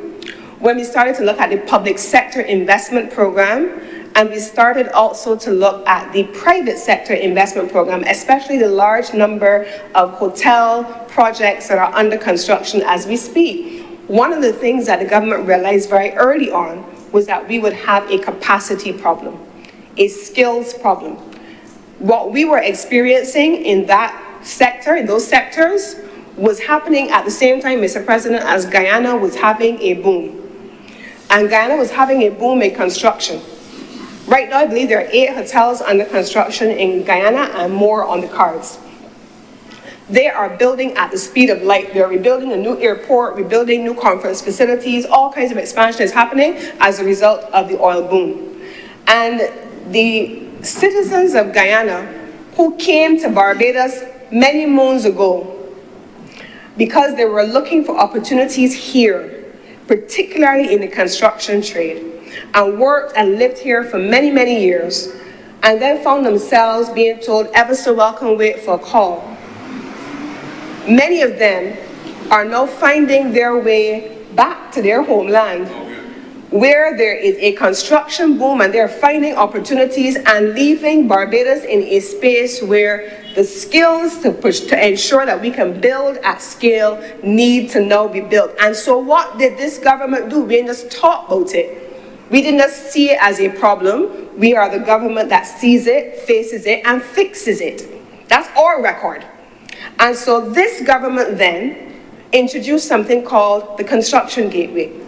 when we started to look at the public sector investment program, and we started also to look at the private sector investment program, especially the large number of hotel projects that are under construction as we speak. One of the things that the government realized very early on was that we would have a capacity problem, a skills problem. What we were experiencing in that sector, in those sectors, was happening at the same time, Mr. President, as Guyana was having a boom. And Guyana was having a boom in construction. Right now, I believe there are 8 hotels under construction in Guyana and more on the cards. They are building at the speed of light. They're rebuilding a new airport, rebuilding new conference facilities. All kinds of expansion is happening as a result of the oil boom. And the citizens of Guyana who came to Barbados many moons ago because they were looking for opportunities here, particularly in the construction trade, and worked and lived here for many, many years, and then found themselves being told, ever so welcome, wait for a call. Many of them are now finding their way back to their homeland, where there is a construction boom, and they're finding opportunities and leaving Barbados in a space where the skills to ensure that we can build at scale need to now be built. And so what did this government do? We didn't just talk about it. We did not see it as a problem. We are the government that sees it, faces it, and fixes it. That's our record. And so this government then introduced something called the Construction Gateway.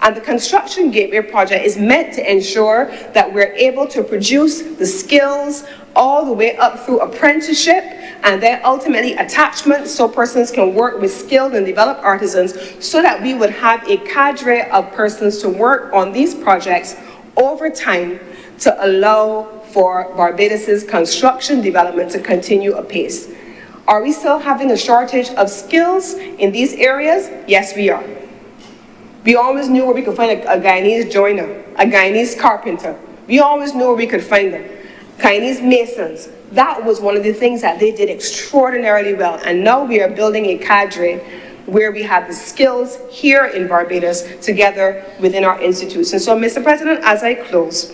And the Construction Gateway project is meant to ensure that we're able to produce the skills all the way up through apprenticeship and then ultimately attachment so persons can work with skilled and developed artisans so that we would have a cadre of persons to work on these projects over time to allow for Barbados's construction development to continue apace. Are we still having a shortage of skills in these areas? Yes, we are. We always knew where we could find a Guyanese joiner, a Guyanese carpenter. We always knew where we could find them. Guyanese masons. That was one of the things that they did extraordinarily well. And now we are building a cadre where we have the skills here in Barbados together within our institutes. And so, Mr. President, as I close,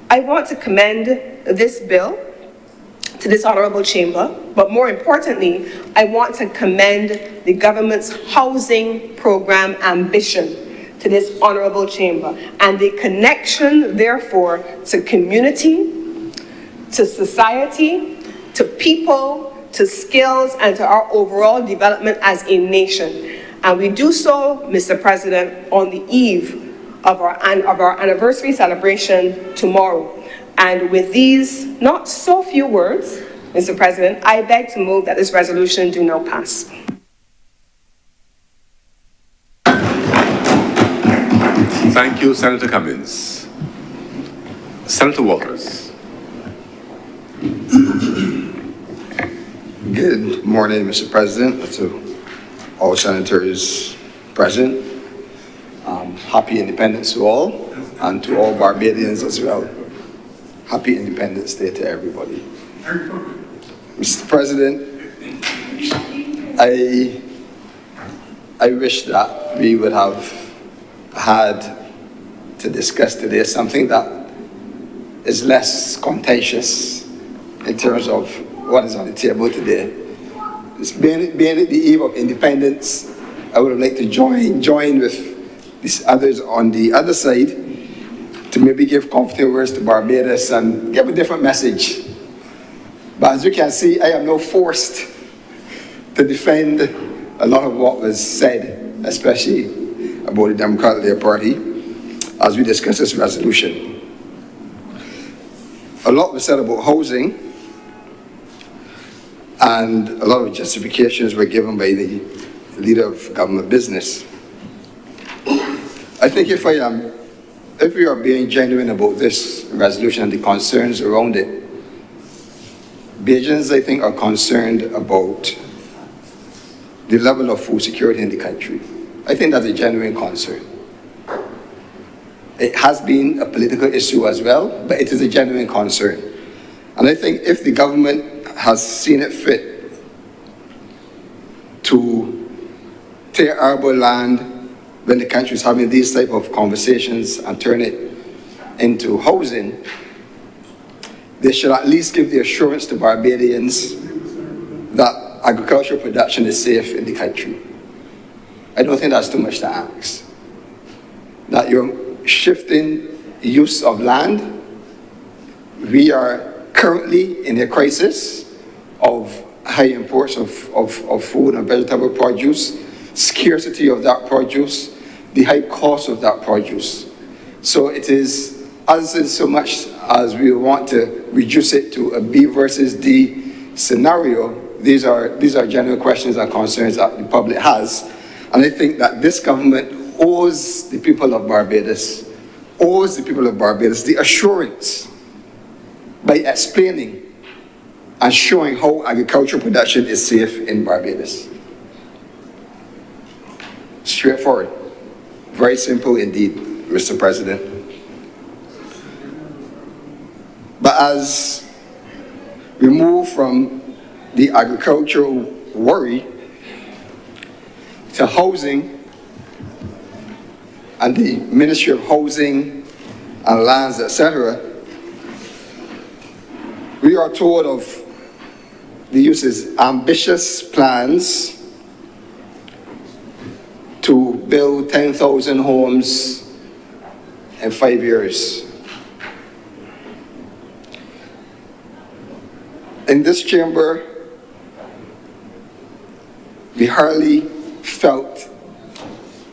I want to commend this bill to this honorable chamber, but more importantly, I want to commend the government's housing program ambition to this honorable chamber and the connection, therefore, to community, to society, to people, to skills, and to our overall development as a nation. And we do so, Mr. President, on the eve of our anniversary celebration tomorrow. And with these not so few words, Mr. President, I beg to move that this resolution do now pass. Thank you, Senator Cummins. Senator Walters. Good morning, Mr. President, to all senators present. Happy Independence to all, and to all Barbadians as well. Happy Independence Day to everybody. Mr. President, I wish that we would have had to discuss today something that is less contentious in terms of what is on the table today. It's being at the eve of independence, I would have liked to join with these others on the other side to maybe give comforting words to Barbados and give a different message. But as you can see, I am now forced to defend a lot of what was said, especially about the Democratic Labour Party, as we discuss this resolution. A lot was said about housing, and a lot of justifications were given by the leader of government business. I think if we are being genuine about this resolution and the concerns around it, Bajans, I think, are concerned about the level of food security in the country. I think that's a genuine concern. It has been a political issue as well, but it is a genuine concern. And I think if the government has seen it fit to take arable land when the country is having these type of conversations and turn it into housing, they should at least give the assurance to Barbadians that agricultural production is safe in the country. I don't think that's too much to ask. That you're shifting use of land. We are currently in a crisis of high imports of food and vegetable produce, scarcity of that produce, the high cost of that produce. So it is, as in so much as we want to reduce it to a B versus D scenario, these are genuine questions and concerns that the public has. And I think that this government owes the people of Barbados the assurance by explaining and showing how agricultural production is safe in Barbados. Straightforward. Very simple indeed, Mr. President. But as we move from the agricultural worry to housing and the Ministry of Housing and Lands, etc., we are told of the use's ambitious plans to build 10,000 homes in 5 years. In this chamber, we hardly felt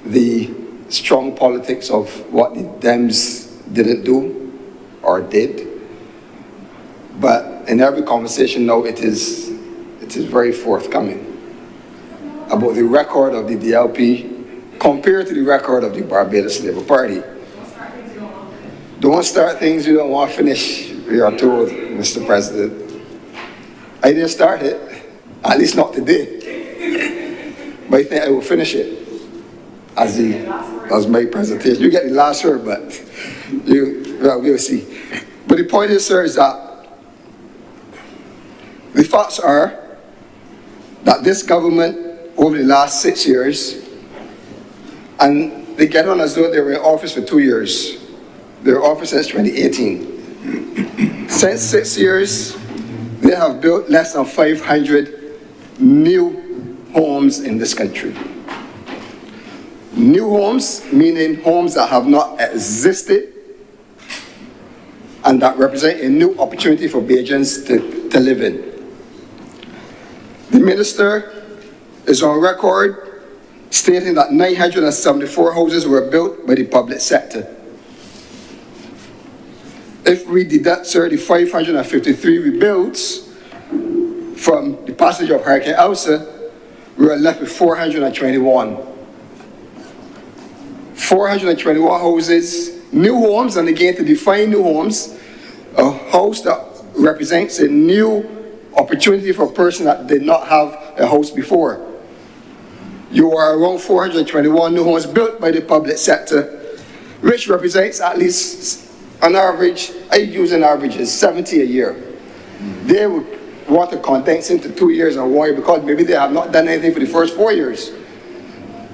the strong politics of what the Dems didn't do or did. But in every conversation now, it is very forthcoming about the record of the DLP compared to the record of the Barbados Labour Party. Don't start things you don't want to finish, we are told, Mr. President. I didn't start it, at least not today. But I think I will finish it as my presentation. You get the last word, but we'll see. But the point is, sir, is that the facts are that this government, over the last 6 years, and they get on as though they were in office for 2 years. They were in office since 2018. Since 6 years, they have built less than 500 new homes in this country. New homes, meaning homes that have not existed and that represent a new opportunity for Bajans to live in. The minister is on record stating that 974 houses were built by the public sector. If we deduct, sir, the 553 rebuilds from the passage of Hurricane Elsa, we are left with 421. 421 houses, new homes, and again, to define new homes, a house that represents a new opportunity for a person that did not have a house before. You are around 421 new homes built by the public sector, which represents at least on average, I use an average is 70 a year. They would want to condense into 2 years and why, because maybe they have not done anything for the first 4 years.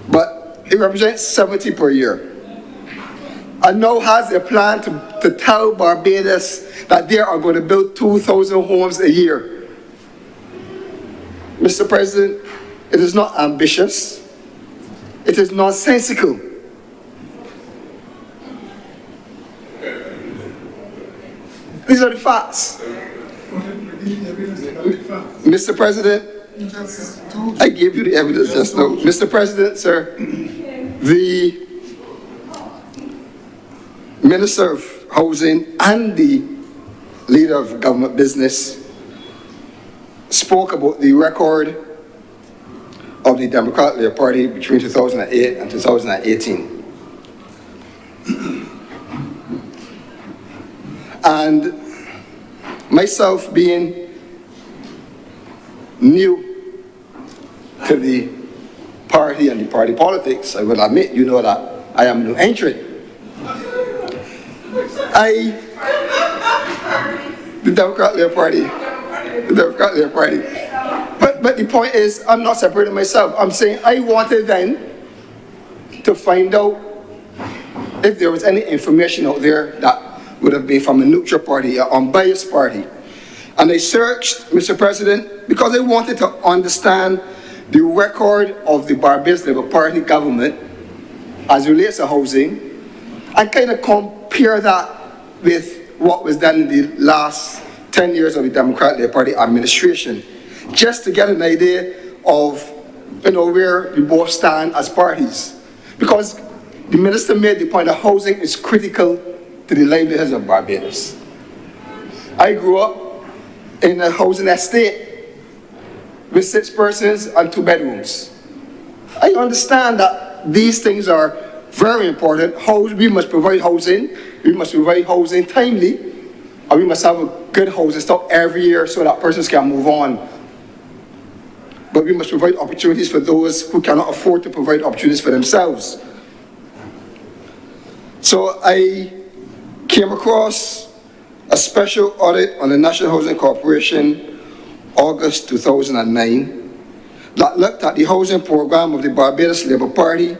But it represents 70 per year. And now has a plan to tell Barbados that they are going to build 2,000 homes a year. Mr. President, it is not ambitious. It is nonsensical. These are the facts. Mr. President, I gave you the evidence just now. Mr. President, sir, the Minister of Housing and the leader of government business spoke about the record of the Democratic Labour Party between 2008 and 2018. And myself being new to the party and the party politics, I will admit, you know that I am a new entrant. The Democratic Labour Party. But the point is, I'm not separating myself. I'm saying I wanted then to find out if there was any information out there that would have been from a neutral party, an unbiased party. And I searched, Mr. President, because I wanted to understand the record of the Barbados Labour Party government as it relates to housing, and kind of compare that with what was done in the last 10 years of the Democratic Labour Party administration, just to get an idea of, where we both stand as parties. Because the minister made the point that housing is critical to the livelihoods of Barbados. I grew up in a housing estate with 6 persons and 2 bedrooms. I understand that these things are very important. We must provide housing. We must provide housing timely, and we must have a good housing stock every year so that persons can move on. But we must provide opportunities for those who cannot afford to provide opportunities for themselves. So I came across a special audit on the National Housing Corporation, August 2009, that looked at the housing program of the Barbados Labour Party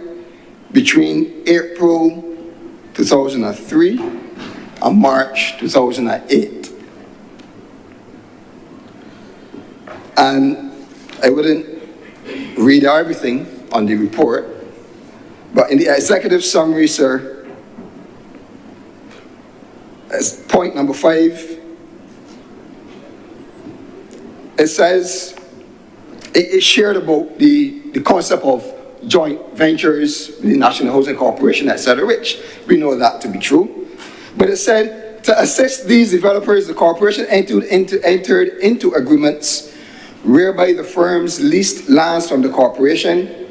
between April 2003 and March 2008. And I wouldn't read everything on the report, but in the executive summary, sir, as point number 5, it says, it shared about the concept of joint ventures, the National Housing Corporation, etc., which we know that to be true. But it said, to assist these developers, the corporation entered into agreements whereby the firms leased lands from the corporation,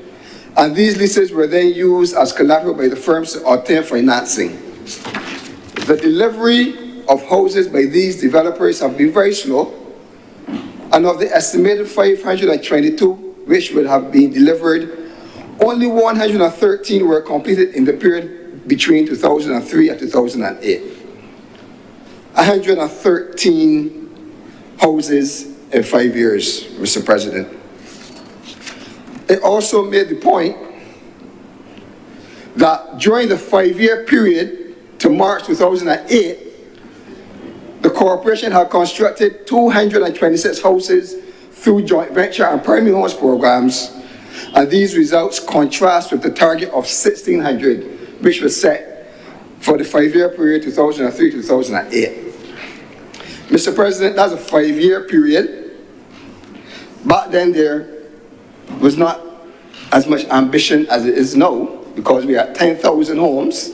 and these leases were then used as collateral by the firms to obtain financing. The delivery of houses by these developers have been very slow, and of the estimated 522 which would have been delivered, only 113 were completed in the period between 2003 and 2008. 113 houses in 5 years, Mr. President. It also made the point that during the 5-year period to March 2008, the corporation had constructed 226 houses through joint venture and primary homes programs, and these results contrast with the target of 1,600, which was set for the 5-year period 2003-2008. Mr. President, that's a 5-year period. Back then there was not as much ambition as it is now, because we had 10,000 homes.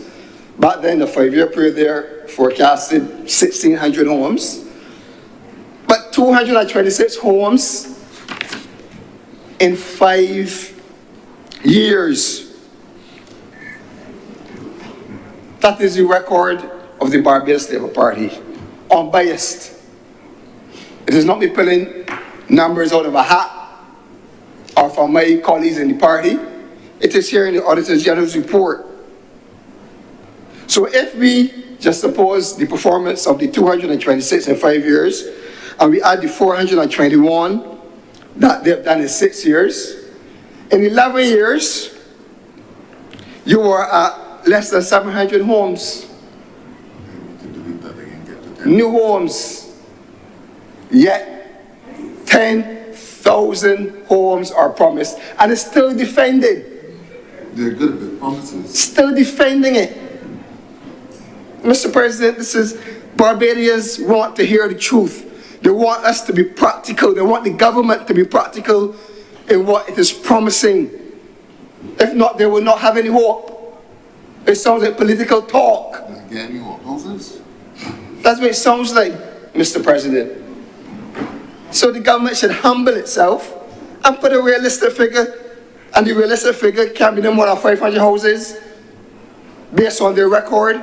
Back then, the 5-year period there forecasted 1,600 homes. But 226 homes in 5 years. That is the record of the Barbados Labour Party. Unbiased. It is not me pulling numbers out of a hat or from my colleagues in the party. It is here in the Auditor General's report. So if we just suppose the performance of the 226 in 5 years, and we add the 421 that they've done in 6 years, in 11 years, you were at less than 700 homes. New homes. Yet 10,000 homes are promised, and it's still defended. They're good at the promises. Still defending it. Mr. President, this is, Barbadians want to hear the truth. They want us to be practical. They want the government to be practical in what it is promising. If not, they will not have any hope. It sounds like political talk. Get any more houses? That's what it sounds like, Mr. President. So the government should humble itself and put a realistic figure, and the realistic figure can't be no more than 500 houses based on their record.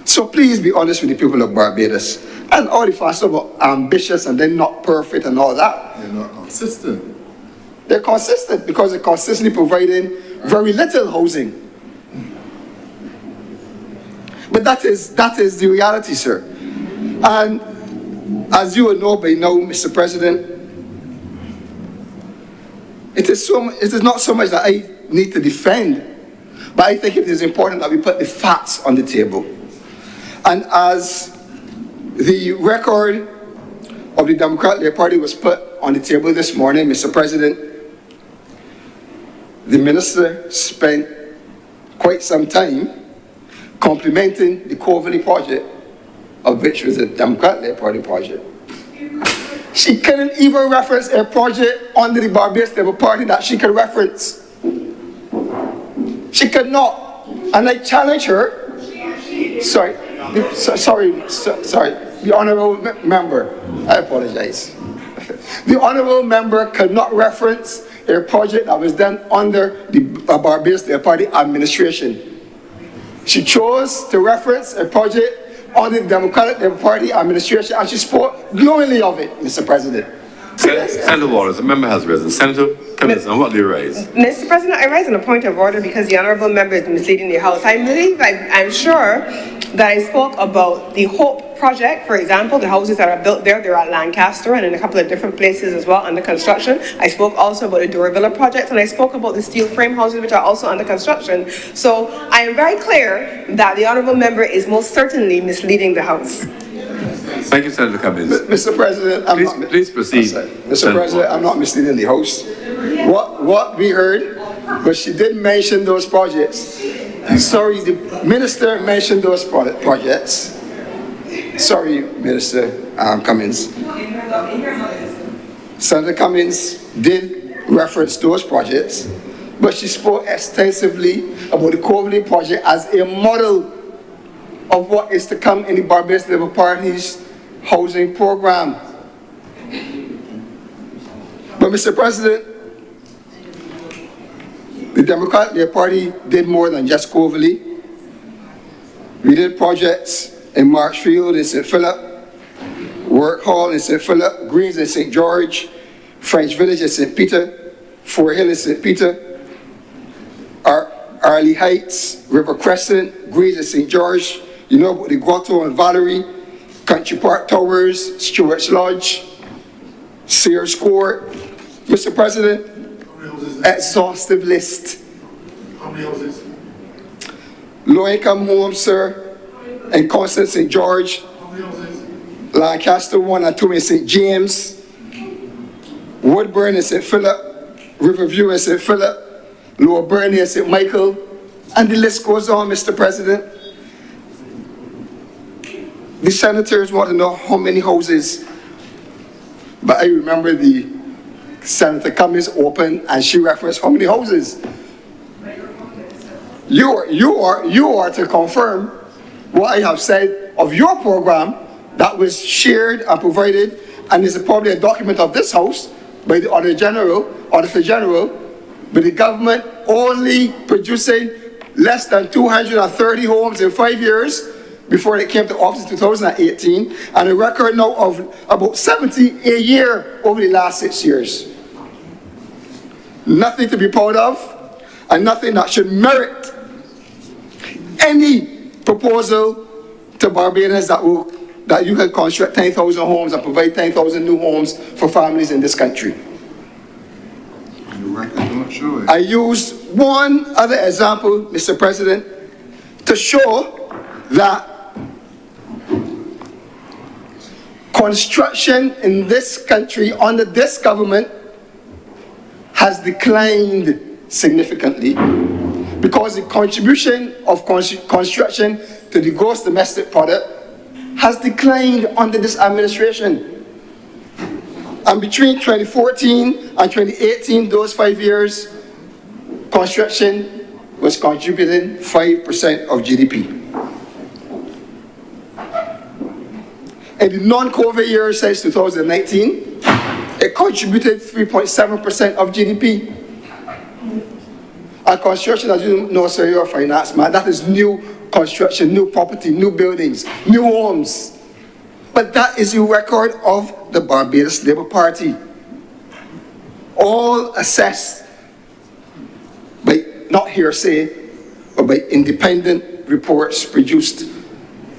So please be honest with the people of Barbados. And all the fuss about ambitious and then not perfect and all that. They're not consistent. They're consistent because they're consistently providing very little housing. But that is the reality, sir. And as you will know by now, Mr. President, it is not so much that I need to defend, but I think it is important that we put the facts on the table. And as the record of the Democratic Labour Party was put on the table this morning, Mr. President, the minister spent quite some time complimenting the Coverley project, of which was a Democratic Labour Party project. She couldn't even reference a project under the Barbados Labour Party that she could reference. She could not. And I challenge her. Sorry, the Honourable Member, I apologize. The Honourable Member could not reference a project that was done under the Barbados Labour Party administration. She chose to reference a project under the Democratic Labour Party administration, and she spoke glowingly of it, Mr. President. Senator Waters, a member has risen. Senator Cummins, on what do you raise? Mr. President, I rise on a point of order because the Honourable Member is misleading the House. I'm sure that I spoke about the Hope project, for example, the houses that are built there, they're at Lancaster and in a couple of different places as well under construction. I spoke also about the Doravilla project, and I spoke about the steel frame houses which are also under construction. So I am very clear that the Honourable Member is most certainly misleading the House. Thank you, Senator Cummins. Mr. President, Please proceed. Mr. President, I'm not misleading the House. What we heard was she did mention those projects, Sorry, the minister mentioned those projects. Sorry, Minister Cummins. Senator Cummins did reference those projects, but she spoke extensively about the Coverley project as a model of what is to come in the Barbados Labour Party's housing program. But Mr. President, the Democratic Labour Party did more than just Coverley. We did projects in Marchfield, in St. Philip, Work Hall in St. Philip, Greens in St. George, French Village in St. Peter, Fort Hill in St. Peter, Arley Heights, River Crescent, Greens in St. George, you know about the Grotto and Valerie, Country Park Towers, Stewart's Lodge, Sears Court. Mr. President, exhaustive list. How many houses? Low-income homes, sir, in Constant St. George, How many houses? Lancaster 1 and 2 in St. James, Woodburn in St. Philip, Riverview in St. Philip, Lower Burnley in St. Michael, and the list goes on, Mr. President. The senators want to know how many houses, but I remember the Senator Cummins opened and she referenced how many houses. You are to confirm what I have said of your program that was shared and provided, and is probably a document of this House by the Auditor General, but the government only producing less than 230 homes in 5 years before it came to office in 2018, and a record now of about 70 a year over the last 6 years. Nothing to be proud of, and nothing that should merit any proposal to Barbadians that you can construct 10,000 homes and provide 10,000 new homes for families in this country. The record don't show it. I used one other example, Mr. President, to show that construction in this country under this government has declined significantly because the contribution of construction to the gross domestic product has declined under this administration. And between 2014 and 2018, those 5 years, construction was contributing 5% of GDP. In the non-COVID years since 2019, it contributed 3.7% of GDP. And construction, as you know, sir, you're a finance man, that is new construction, new property, new buildings, new homes. But that is the record of the Barbados Labour Party. All assessed by, not hearsay, but by independent reports produced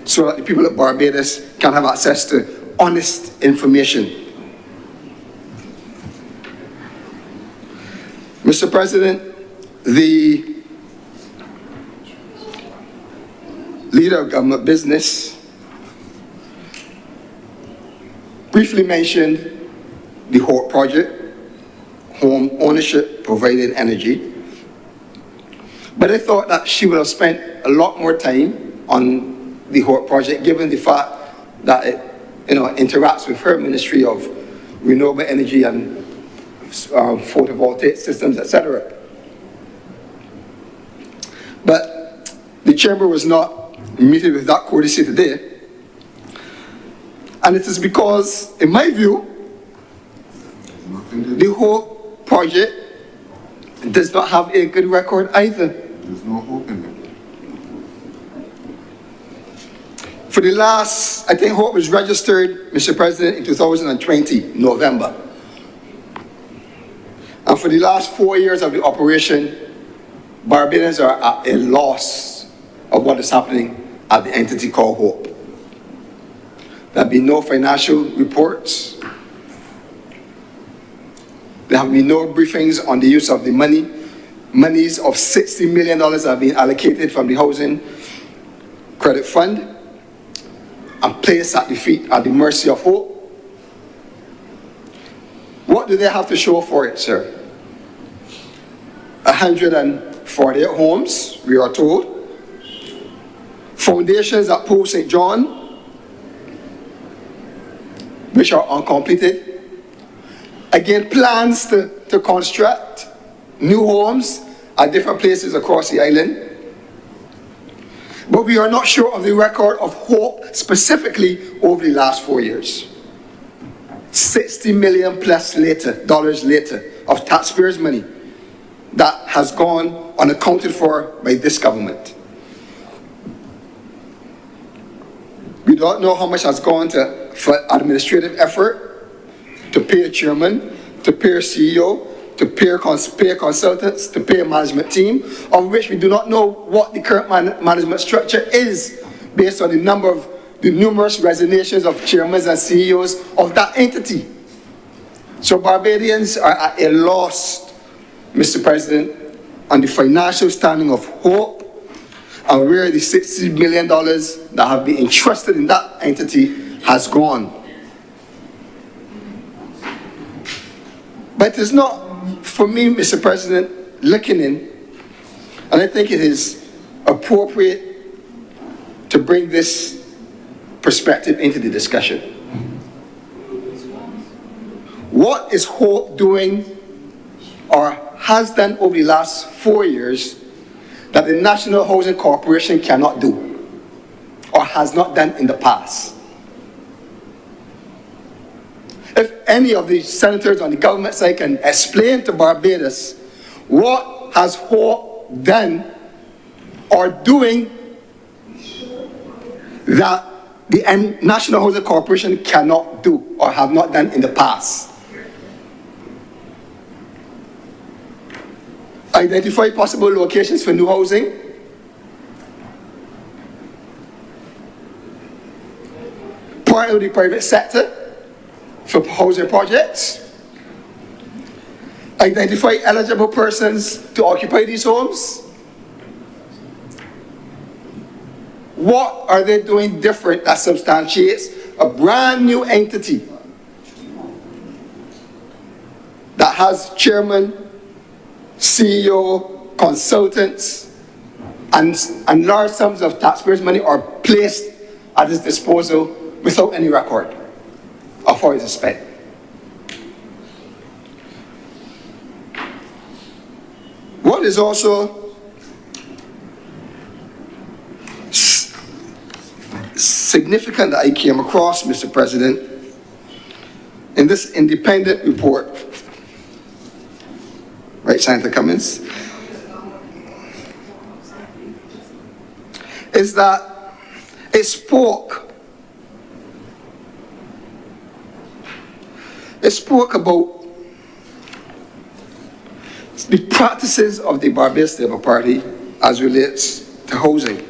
so that the people of Barbados can have access to honest information. Mr. President, the leader of government business briefly mentioned the HOPE project, Home Ownership Provided Energy, but I thought that she would have spent a lot more time on the HOPE project given the fact that it interacts with her Ministry of Renewable Energy and photovoltaic systems, etc. But the chamber was not meeting with that courtesy today. And it is because, in my view, the whole project does not have a good record either. There's no hope in it. For the last, I think HOPE was registered, Mr. President, in 2020, November. And for the last 4 years of the operation, Barbadians are at a loss of what is happening at the entity called HOPE. There have been no financial reports. There have been no briefings on the use of the money. Monies of $60 million have been allocated from the Housing Credit Fund and placed at the mercy of HOPE. What do they have to show for it, sir? 148 homes, we are told, foundations at Pool St. John, which are uncompleted. Again, plans to construct new homes at different places across the island. But we are not sure of the record of Hope specifically over the last 4 years. $60 million plus dollars later of taxpayers' money that has gone unaccounted for by this government. We don't know how much has gone for administrative effort, to pay a chairman, to pay a CEO, to pay consultants, to pay a management team, of which we do not know what the current management structure is based on the numerous resignations of chairmen and CEOs of that entity. So Barbadians are at a loss, Mr. President, on the financial standing of Hope and where the $60 million that have been entrusted in that entity has gone. But it is not, for me, Mr. President, looking in, and I think it is appropriate to bring this perspective into the discussion. What is Hope doing or has done over the last 4 years that the National Housing Corporation cannot do or has not done in the past? If any of the senators on the government side can explain to Barbados what has Hope done or doing that the National Housing Corporation cannot do or have not done in the past. Identify possible locations for new housing. Partner with the private sector for housing projects. Identify eligible persons to occupy these homes. What are they doing different that substantiates a brand new entity that has chairman, CEO, consultants, and large sums of taxpayers' money are placed at his disposal without any record of how it is spent? What is also significant that I came across, Mr. President, in this independent report, right, Senator Cummins, is that it spoke about the practices of the Barbados Labour Party as relates to housing.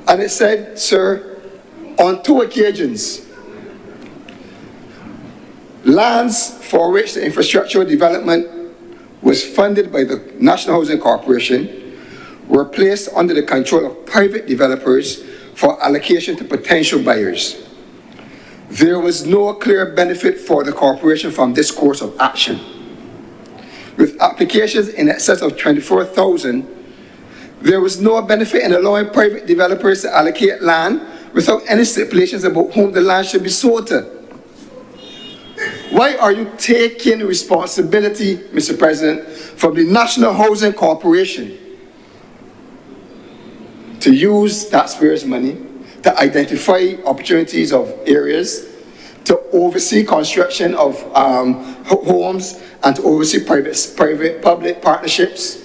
And it said, sir, on 2 occasions, lands for which the infrastructural development was funded by the National Housing Corporation were placed under the control of private developers for allocation to potential buyers. There was no clear benefit for the corporation from this course of action. With applications in excess of 24,000, there was no benefit in allowing private developers to allocate land without any stipulations about whom the land should be sold to. Why are you taking responsibility, Mr. President, from the National Housing Corporation to use taxpayers' money to identify opportunities of areas, to oversee construction of homes, and to oversee private-public partnerships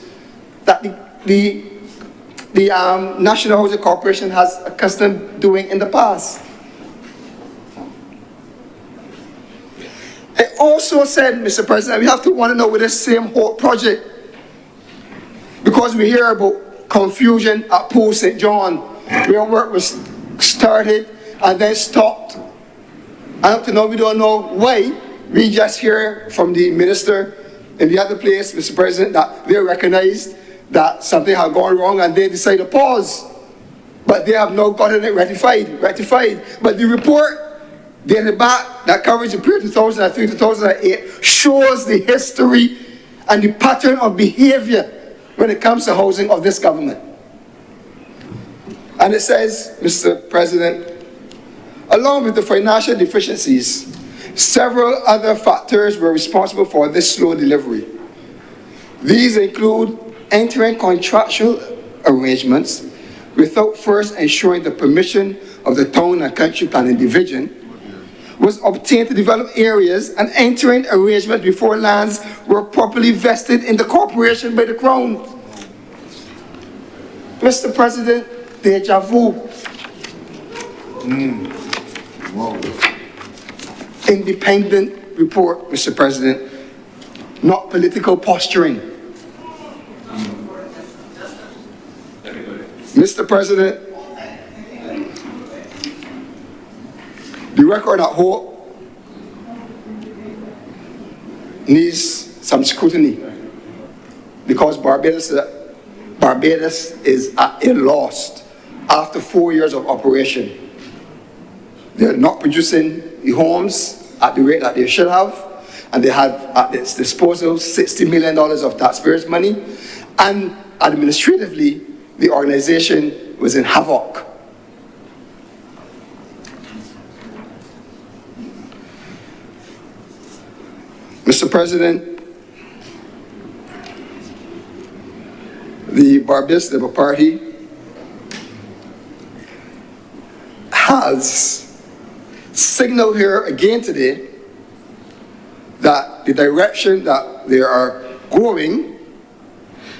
that the National Housing Corporation has accustomed doing in the past? It also said, Mr. President, we have to want to know with this same Hope project, because we hear about confusion at Pool St. John, where work was started and then stopped. And up to now, we don't know why. We just hear from the minister in the other place, Mr. President, that they recognized that something had gone wrong and they decided to pause. But they have now gotten it rectified. But the report Data back that covers the period 2003 to 2008 shows the history and the pattern of behavior when it comes to housing of this government. And it says, Mr. President, along with the financial deficiencies, several other factors were responsible for this slow delivery. These include entering contractual arrangements without first ensuring the permission of the Town and Country Planning Division was obtained to develop areas, and entering arrangements before lands were properly vested in the corporation by the Crown. Mr. President, deja vu. Independent report, Mr. President, not political posturing. Mr. President, the record at Hope needs some scrutiny because Barbados is at a loss after 4 years of operation. They're not producing the homes at the rate that they should have, and they have at its disposal $60 million of taxpayers' money, and administratively, the organization was in havoc. Mr. President, the Barbados Labour Party has signaled here again today that the direction that they are going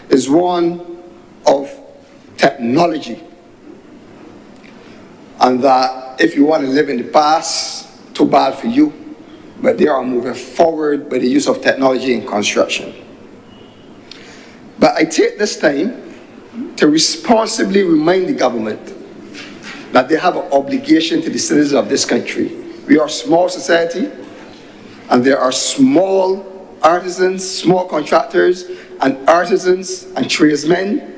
is one of technology, and that if you want to live in the past, too bad for you, but they are moving forward by the use of technology in construction. But I take this time to responsibly remind the government that they have an obligation to the citizens of this country. We are a small society, and there are small artisans, small contractors, and artisans and tradesmen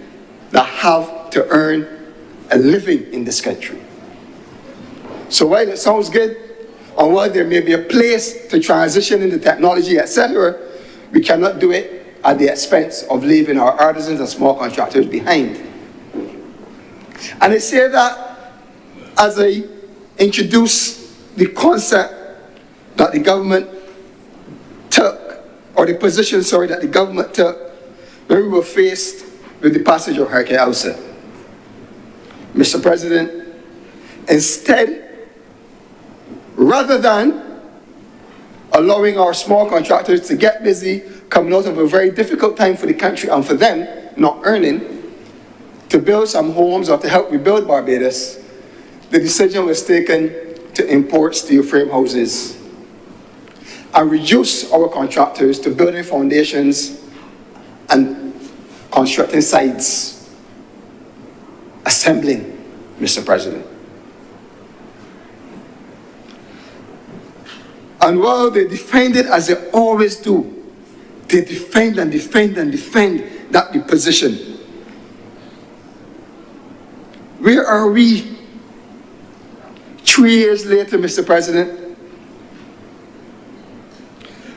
that have to earn a living in this country. So while it sounds good, and while there may be a place to transition into technology, etc., we cannot do it at the expense of leaving our artisans and small contractors behind. And I say that as I introduce the concept that the government took, or the position, sorry, that the government took when we were faced with the passage of Hurricane Elsa. Mr. President, instead, rather than allowing our small contractors to get busy coming out of a very difficult time for the country and for them not earning, to build some homes or to help rebuild Barbados, the decision was taken to import steel frame houses and reduce our contractors to building foundations and constructing sites, assembling, Mr. President. And while they defend it as they always do, they defend and defend and defend that position. Where are we 3 years later, Mr. President,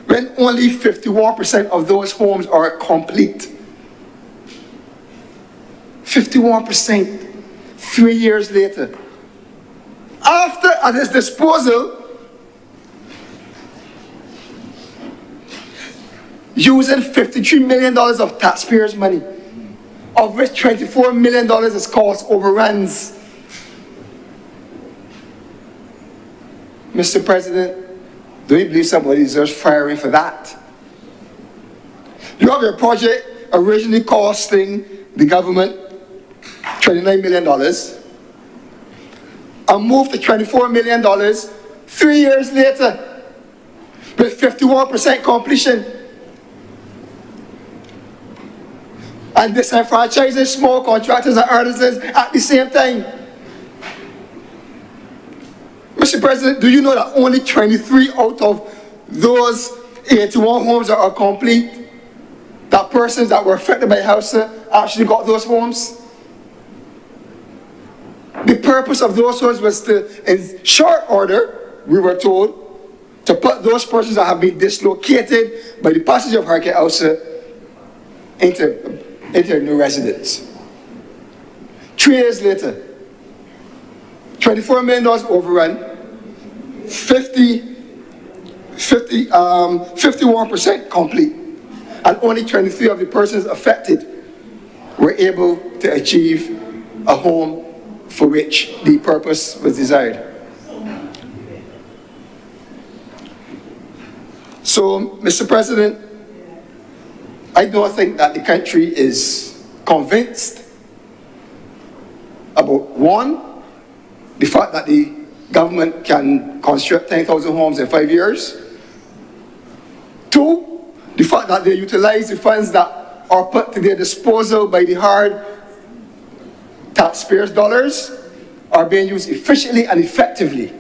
when only 51% of those homes are complete? 51%, 3 years later. After, at his disposal, using $53 million of taxpayers' money, of which $24 million is cost overruns. Mr. President, do you believe somebody deserves firing for that? You have your project originally costing the government $29 million and moved to $24 million 3 years later with 51% completion. And disenfranchising small contractors and artisans at the same time. Mr. President, do you know that only 23 out of those 81 homes that are complete, that persons that were affected by HELSA actually got those homes? The purpose of those homes was to, in short order, we were told to put those persons that have been dislocated by the passage of Hurricane Elsa into new residence. 3 years later, $24 million overrun, 51% complete, and only 23 of the persons affected were able to achieve a home for which the purpose was desired. So, Mr. President, I don't think that the country is convinced about, one, the fact that the government can construct 10,000 homes in 5 years. Two, the fact that they utilize the funds that are put to their disposal by the hard taxpayers' dollars are being used efficiently and effectively.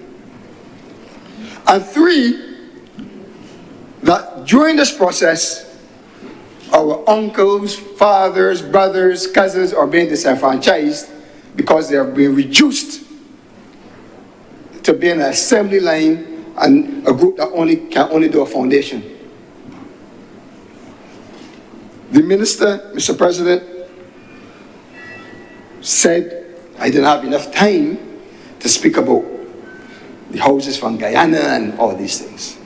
And three, that during this process, our uncles, fathers, brothers, cousins are being disenfranchised because they are being reduced to being an assembly line and a group that can only do a foundation. The minister, Mr. President, said I didn't have enough time to speak about the houses from Guyana and all these things.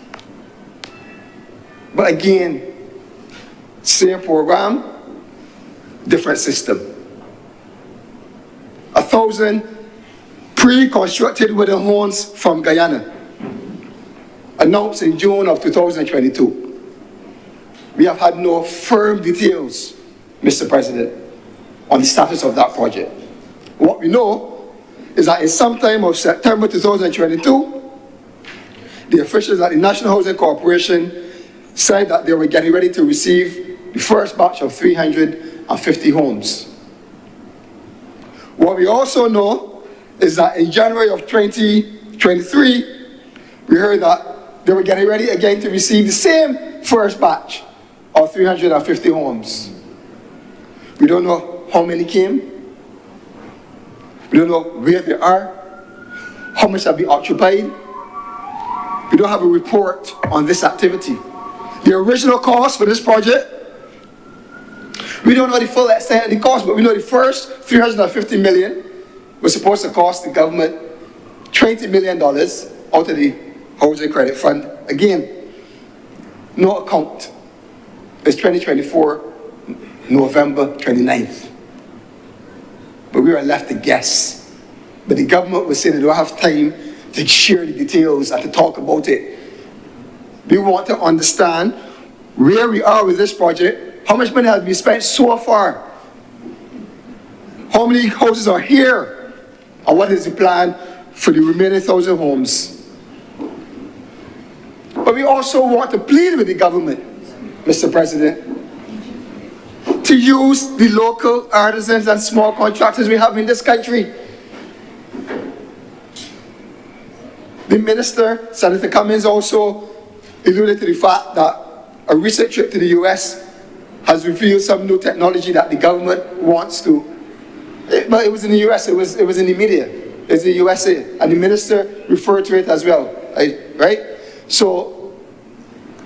But again, same program, different system. 1,000 pre-constructed wooden homes from Guyana, announced in June of 2022. We have had no firm details, Mr. President, on the status of that project. What we know is that in sometime of September 2022, the officials at the National Housing Corporation said that they were getting ready to receive the first batch of 350 homes. What we also know is that in January of 2023, we heard that they were getting ready again to receive the same first batch of 350 homes. We don't know how many came. We don't know where they are, how much have been occupied. We don't have a report on this activity. The original cost for this project, we don't know the full extent of the cost, but we know the first $350 million was supposed to cost the government $20 million out of the Housing Credit Fund. Again, no account. It's 2024, November 29th. But we were left to guess. But the government was saying they don't have time to share the details and to talk about it. We want to understand where we are with this project, how much money has been spent so far, how many houses are here, and what is the plan for the remaining 1,000 homes. But we also want to plead with the government, Mr. President, to use the local artisans and small contractors we have in this country. The minister, Senator Cummings, also alluded to the fact that a recent trip to the US has revealed some new technology that the government wants to. But it was in the US, it was in the media. It's the USA, and the minister referred to it as well, right? So,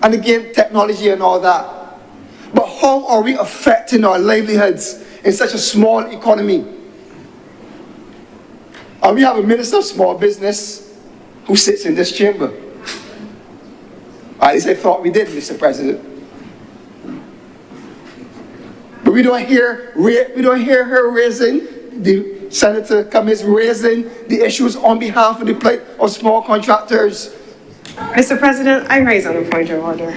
and again, technology and all that. But how are we affecting our livelihoods in such a small economy? And we have a minister of small business who sits in this chamber. At least I thought we did, Mr. President. But we don't hear her raising, the Senator Cummings raising the issues on behalf of the plight of small contractors. Mr. President, I raise on a point of order.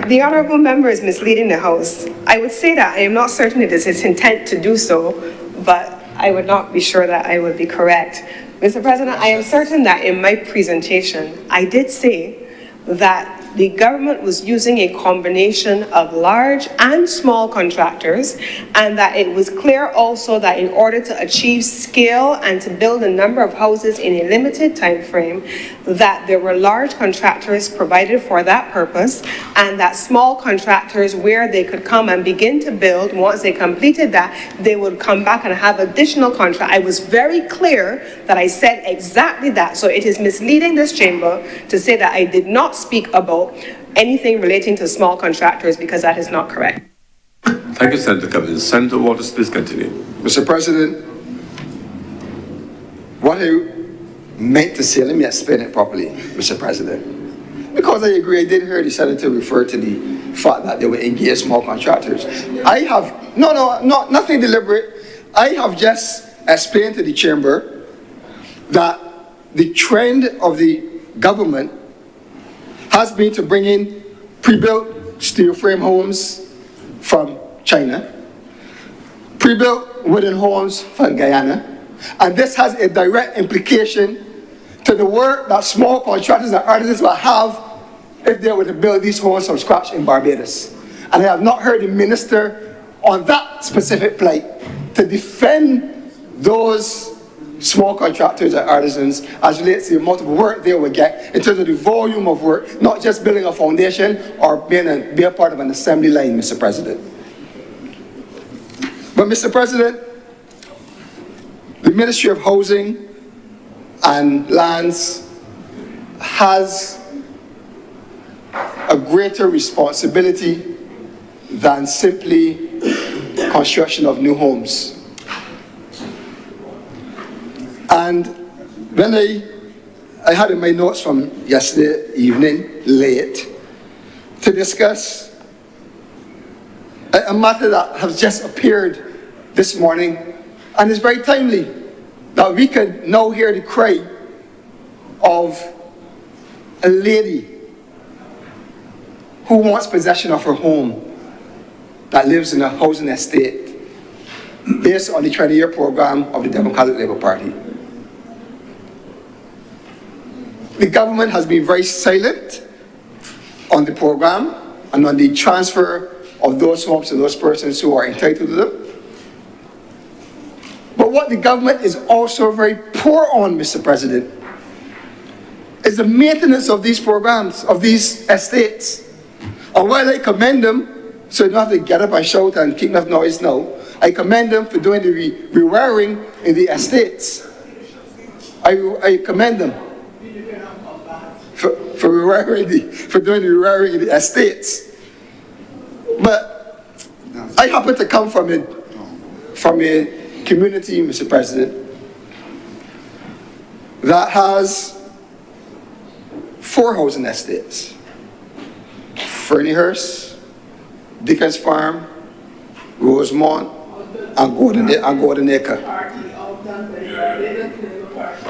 The honourable member is misleading the House. I would say that I am not certain it is his intent to do so, but I would not be sure that I would be correct. Mr. President, I am certain that in my presentation, I did say that the government was using a combination of large and small contractors, and that it was clear also that in order to achieve scale and to build a number of houses in a limited time frame, that there were large contractors provided for that purpose, and that small contractors, where they could come and begin to build, once they completed that, they would come back and have additional contract. I was very clear that I said exactly that. So it is misleading this chamber to say that I did not speak about anything relating to small contractors, because that is not correct. Thank you, Senator Cummins. Senator Waters, please continue. Mr. President, what I meant to say, let me explain it properly, Mr. President. Because I agree, I did hear the senator refer to the fact that they were engaged small contractors. I have, nothing deliberate. I have just explained to the chamber that the trend of the government has been to bring in pre-built steel frame homes from China, pre-built wooden homes from Guyana, and this has a direct implication to the work that small contractors and artisans will have if they were to build these homes from scratch in Barbados. And I have not heard the minister on that specific plight to defend those small contractors and artisans as relates to the amount of work they would get in terms of the volume of work, not just building a foundation or being a part of an assembly line, Mr. President. But Mr. President, the Ministry of Housing and Lands has a greater responsibility than simply construction of new homes. And when I had in my notes from yesterday evening, late, to discuss a matter that has just appeared this morning, and is very timely, that we can now hear the cry of a lady who wants possession of her home that lives in a housing estate based on the 20-year program of the Democratic Labour Party. The government has been very silent on the program and on the transfer of those homes to those persons who are entitled to them. But what the government is also very poor on, Mr. President, is the maintenance of these programs, of these estates. And while I commend them, so you don't have to get up and shout and keep enough noise now, I commend them for doing the rewiring in the estates. I commend them for doing the rewiring in the estates. But I happen to come from a community, Mr. President, that has 4 housing estates: Ferniehurst, Dickens Farm, Rosemont, and Golden Acre.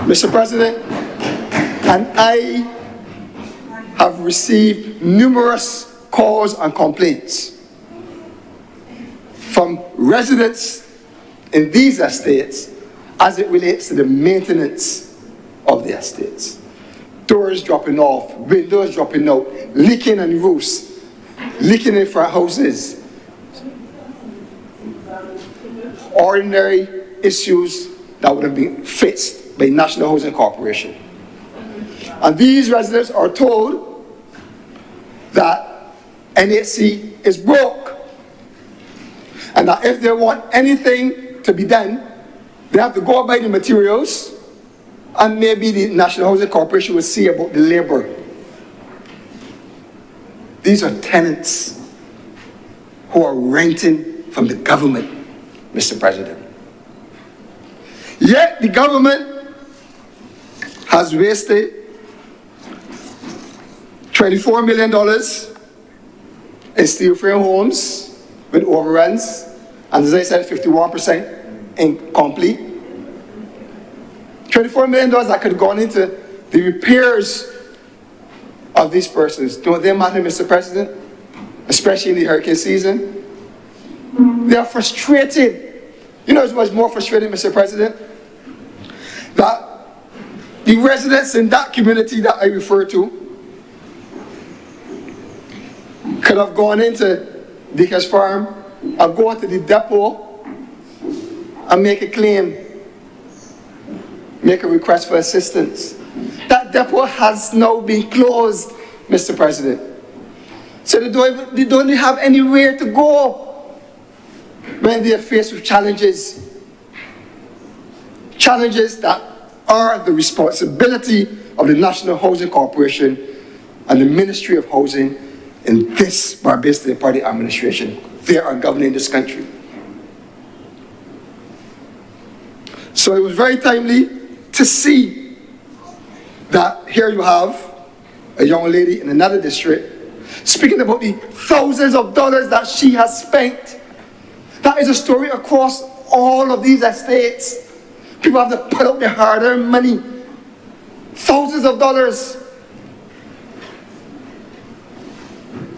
Mr. President, and I have received numerous calls and complaints from residents in these estates as it relates to the maintenance of the estates. Doors dropping off, windows dropping out, leaking in roofs, leaking in front houses. Ordinary issues that would have been fixed by National Housing Corporation. And these residents are told that NHC is broke, and that if they want anything to be done, they have to go buy the materials, and maybe the National Housing Corporation will see about the labor. These are tenants who are renting from the government, Mr. President. Yet the government has wasted $24 million in steel frame homes with overruns, and as I said, 51% incomplete. $24 million that could have gone into the repairs of these persons. Don't they matter, Mr. President? Especially in the hurricane season. They are frustrated. You know what's more frustrating, Mr. President? That the residents in that community that I refer to could have gone into Dicker's farm or go to the depot and make a claim, make a request for assistance. That depot has now been closed, Mr. President. So they don't have anywhere to go when they are faced with challenges. Challenges that are the responsibility of the National Housing Corporation and the Ministry of Housing in this Barbados Labour Party administration. They are governing this country. So it was very timely to see that here you have a young lady in another district speaking about the thousands of dollars that she has spent. That is a story across all of these estates. People have to put out their hard-earned money. Thousands of dollars.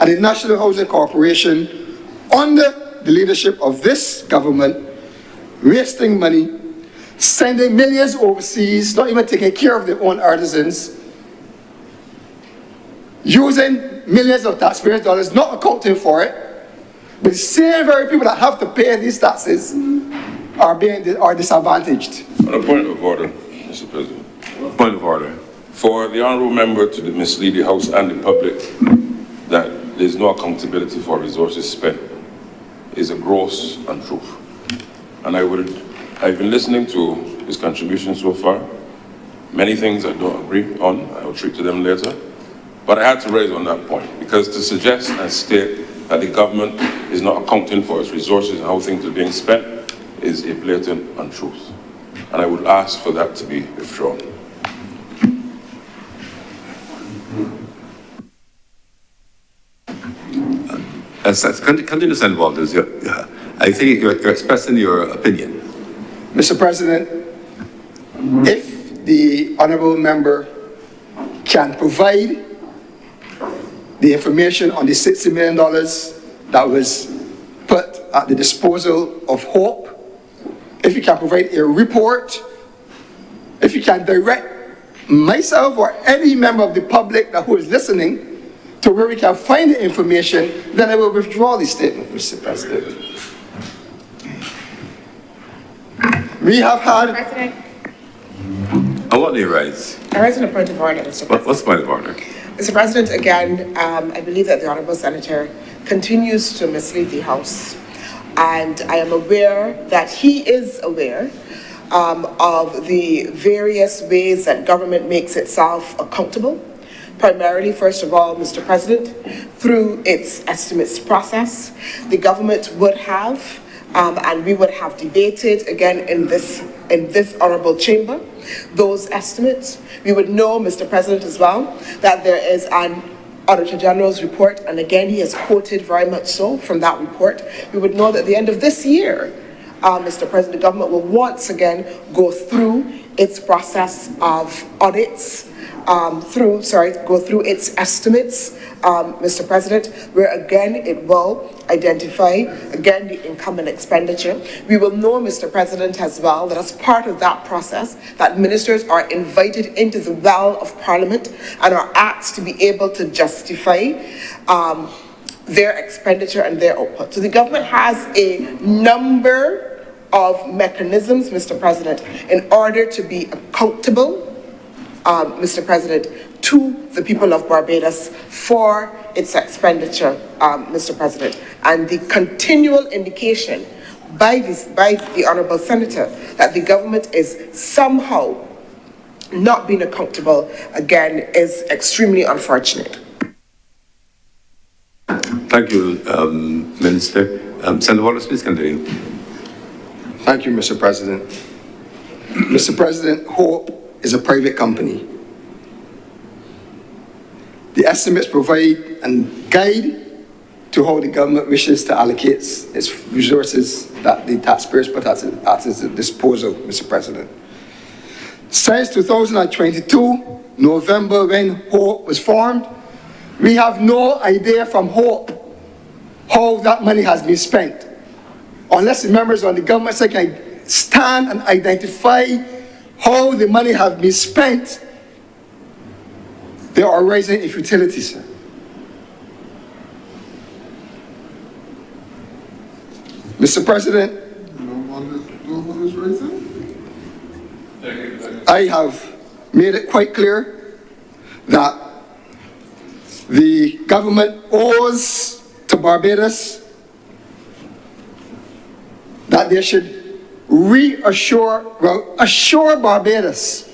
And the National Housing Corporation, under the leadership of this government, wasting money, sending millions overseas, not even taking care of their own artisans, using millions of taxpayers' dollars, not accounting for it, but the same very people that have to pay these taxes are disadvantaged. On a point of order, Mr. President. Point of order. For the honourable member to mislead the House and the public that there's no accountability for resources spent is a gross untruth. And I've been listening to his contribution so far. Many things I don't agree on. I will treat to them later. But I had to raise on that point because to suggest and state that the government is not accounting for its resources and how things are being spent is a blatant untruth. And I would ask for that to be withdrawn. Continue, Senator Walters. I think you're expressing your opinion. Mr. President, if the honourable member can provide the information on the $60 million that was put at the disposal of Hope, if you can provide a report, if you can direct myself or any member of the public who is listening to where we can find the information, then I will withdraw the statement, Mr. President. We have had... President, I want to rise. I rise on a point of order, Mr. President. What's the point of order? Mr. President, again, I believe that the Honourable Senator continues to mislead the House. And I am aware that he is aware of the various ways that government makes itself accountable. Primarily, first of all, Mr. President, through its estimates process, the government would have, and we would have debated again in this honourable chamber, those estimates. We would know, Mr. President, as well, that there is an Auditor General's report, and again, he has quoted very much so from that report. We would know that at the end of this year, Mr. President, the government will once again go through its process of audits, go through its estimates, Mr. President, where again it will identify, again, the income and expenditure. We will know, Mr. President, as well, that as part of that process, that ministers are invited into the well of Parliament and are asked to be able to justify their expenditure and their output. So the government has a number of mechanisms, Mr. President, in order to be accountable, Mr. President, to the people of Barbados for its expenditure, Mr. President. And the continual indication by the Honourable Senator that the government is somehow not being accountable, again, is extremely unfortunate. Thank you, Minister. Senator Wallace, please continue. Thank you, Mr. President. Mr. President, Hope is a private company. The estimates provide and guide to how the government wishes to allocate its resources that the taxpayers put at its disposal, Mr. President. Since 2022, November, when Hope was formed, we have no idea from Hope how that money has been spent. Unless the members on the government side can stand and identify how the money has been spent, they are raising a futility, sir. Mr. President, No one is raising? I have made it quite clear that the government owes to Barbados that they should assure Barbados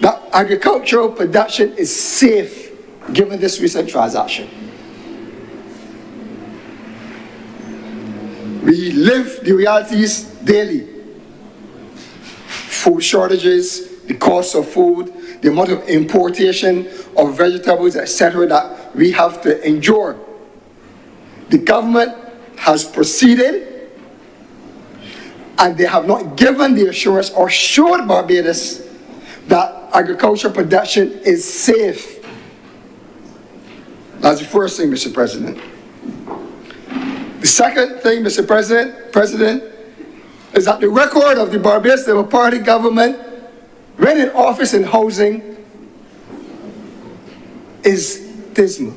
that agricultural production is safe given this recent transaction. We live the realities daily. Food shortages, the cost of food, the amount of importation of vegetables, etc., that we have to endure. The government has proceeded, and they have not given the assurance or assured Barbados that agricultural production is safe. That's the first thing, Mr. President. The second thing, Mr. President, is that the record of the Barbados Labour Party government when in office and housing is dismal.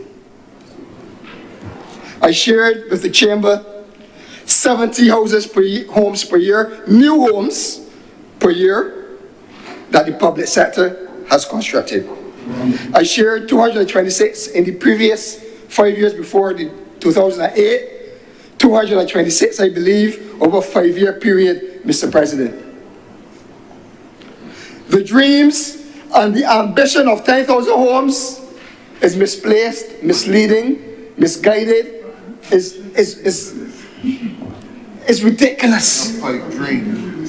I shared with the Chamber 70 homes per year, new homes per year, that the public sector has constructed. I shared 226 in the previous 5 years before the 2008, 226, I believe, over a 5-year period, Mr. President. The dreams and the ambition of 10,000 homes is misplaced, misleading, misguided, is ridiculous. Pipe dream.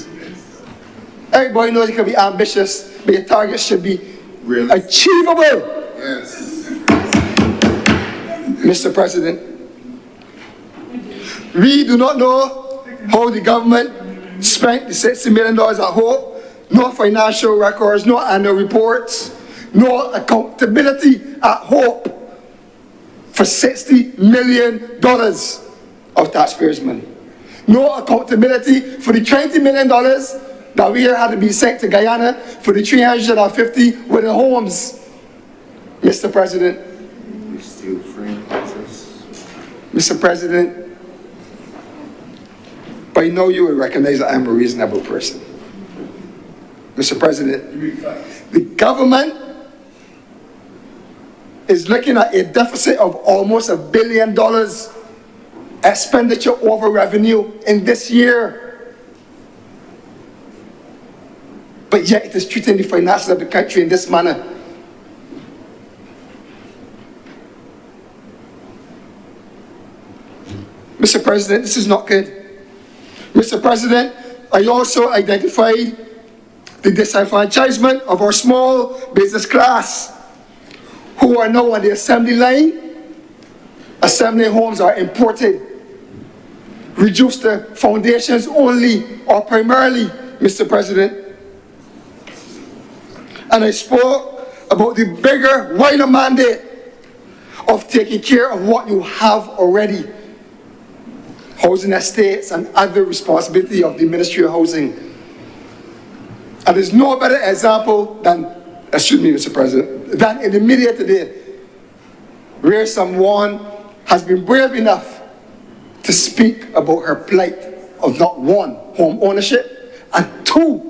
Everybody knows you can be ambitious, but your target should be Really? achievable. Yes. Mr. President, we do not know how the government spent the $60 million at Hope. No financial records, no annual reports, no accountability at Hope for $60 million of taxpayers' money. No accountability for the $20 million that we had to be sent to Guyana for the 350 wooden homes. Mr. President, Mr. President, by now you will recognize that I'm a reasonable person. Mr. President, the government is looking at a deficit of almost $1 billion expenditure over revenue in this year. But yet it is treating the finances of the country in this manner. Mr. President, this is not good. Mr. President, I also identified the disenfranchisement of our small business class who are now on the assembly line. Assembly homes are imported. Reduce the foundations only or primarily, Mr. President. And I spoke about the bigger, wider mandate of taking care of what you have already. Housing estates and other responsibility of the Ministry of Housing. And there's no better example than, excuse me, Mr. President, than in the media today, where someone has been brave enough to speak about her plight of not one, home ownership, and two,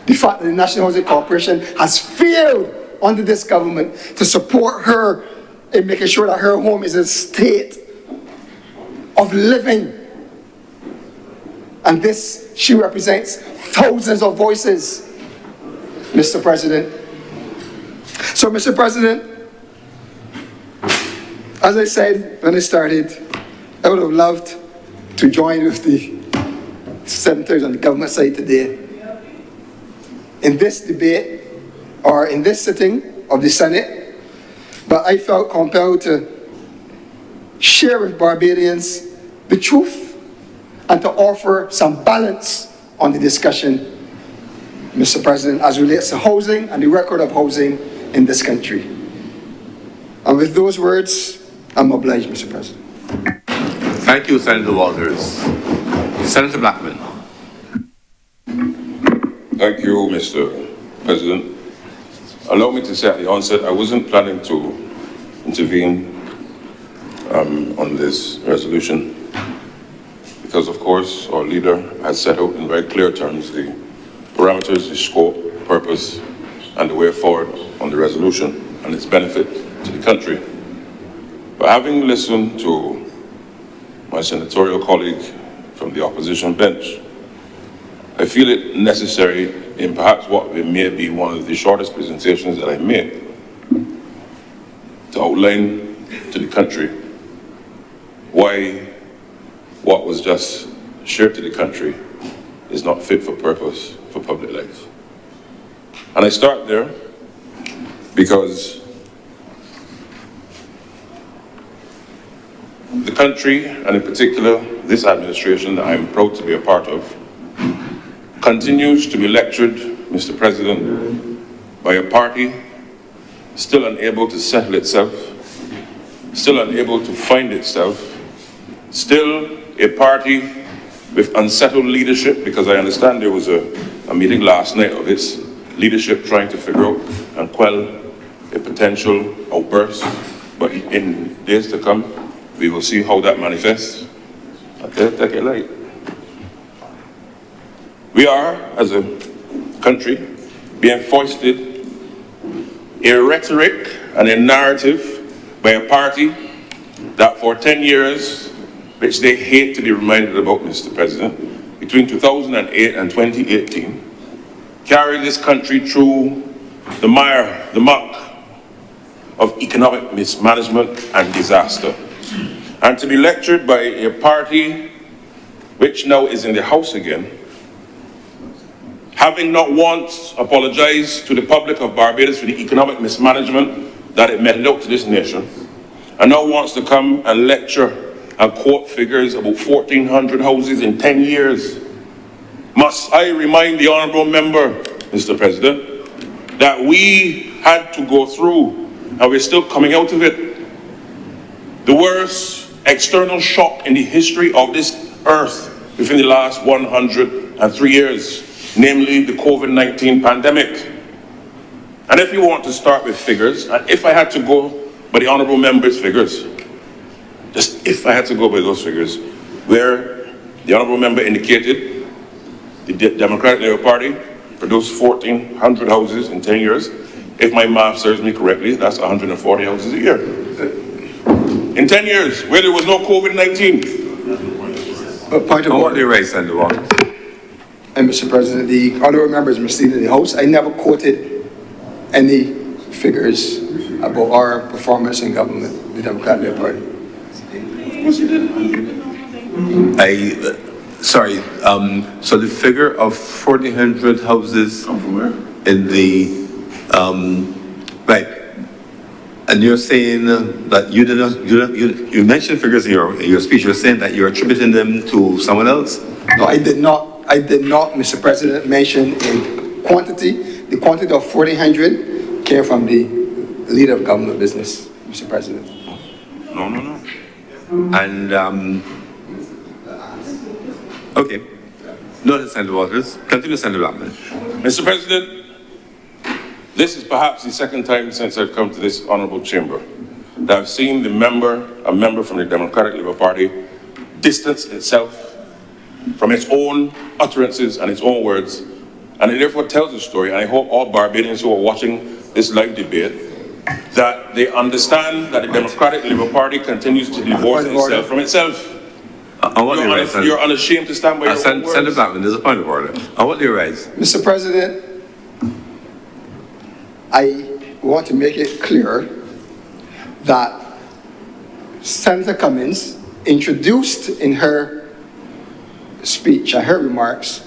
the fact that the National Housing Corporation has failed under this government to support her in making sure that her home is in a state of living. And this, she represents thousands of voices, Mr. President. So, Mr. President, as I said when I started, I would have loved to join with the senators on the government side today in this debate or in this sitting of the Senate, but I felt compelled to share with Barbadians the truth and to offer some balance on the discussion, Mr. President, as relates to housing and the record of housing in this country. And with those words, I'm obliged, Mr. President. Thank you, Senator Walters. Senator Blackman. Thank you, Mr. President. Allow me to say at the onset, I wasn't planning to intervene on this resolution. because of course our leader has set out in very clear terms the parameters, the scope, purpose, and the way forward on the resolution and its benefit to the country. But having listened to my senatorial colleague from the opposition bench, I feel it necessary in perhaps what may be one of the shortest presentations that I made to outline to the country why what was just shared to the country is not fit for purpose for public life. And I start there because the country, and in particular this administration that I'm proud to be a part of, continues to be lectured, Mr. President, by a party still unable to settle itself, still unable to find itself, still a party with unsettled leadership, because I understand there was a meeting last night of its leadership trying to figure out and quell a potential outburst. But in days to come, we will see how that manifests. Okay, take it light. We are, as a country, being foisted a rhetoric and a narrative by a party that for 10 years, which they hate to be reminded about, Mr. President, between 2008 and 2018, carried this country through the mire, the muck of economic mismanagement and disaster. And to be lectured by a party which now is in the House again, having not once apologized to the public of Barbados for the economic mismanagement that it meted out to this nation, and now wants to come and lecture and quote figures about 1,400 houses in 10 years. Must I remind the Honourable Member, Mr. President, that we had to go through, and we're still coming out of it, the worst external shock in the history of this earth within the last 103 years, namely the COVID-19 pandemic. And if you want to start with figures, and if I had to go by the Honourable Member's figures, just if I had to go by those figures, where the Honourable Member indicated the Democratic Labour Party produced 1,400 houses in 10 years, if my math serves me correctly, that's 140 houses a year. In 10 years, where there was no COVID-19. Point of order. And Mr. President, the Honourable Member is misleading the House. I never quoted any figures about our performance in government, the Democratic Labour Party. So the figure of 1,400 houses in the, right, and you're saying that you mentioned figures in your speech, you're saying that you're attributing them to someone else? No, I did not, Mr. President, mention a quantity. The quantity of 1,400 came from the leader of government business, Mr. President. No. And, okay. No, Senator Waters. Continue, Senator Blackman. Mr. President, this is perhaps the second time since I've come to this honourable chamber that I've seen a member from the Democratic Labour Party distance itself from its own utterances and its own words, and it therefore tells a story, and I hope all Barbadians who are watching this live debate that they understand that the Democratic Labour Party continues to divorce itself from itself. You're unashamed to stand by your own words. Senator Blackman, there's a point of order. I want you to rise. Mr. President, I want to make it clear that Senator Cummins introduced in her speech and her remarks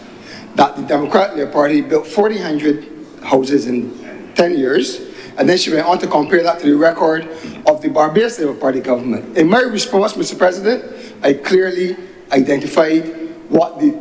that the Democratic Labour Party built 1,400 houses in 10 years, and then she went on to compare that to the record of the Barbados Labour Party government. In my response, Mr. President, I clearly identified what the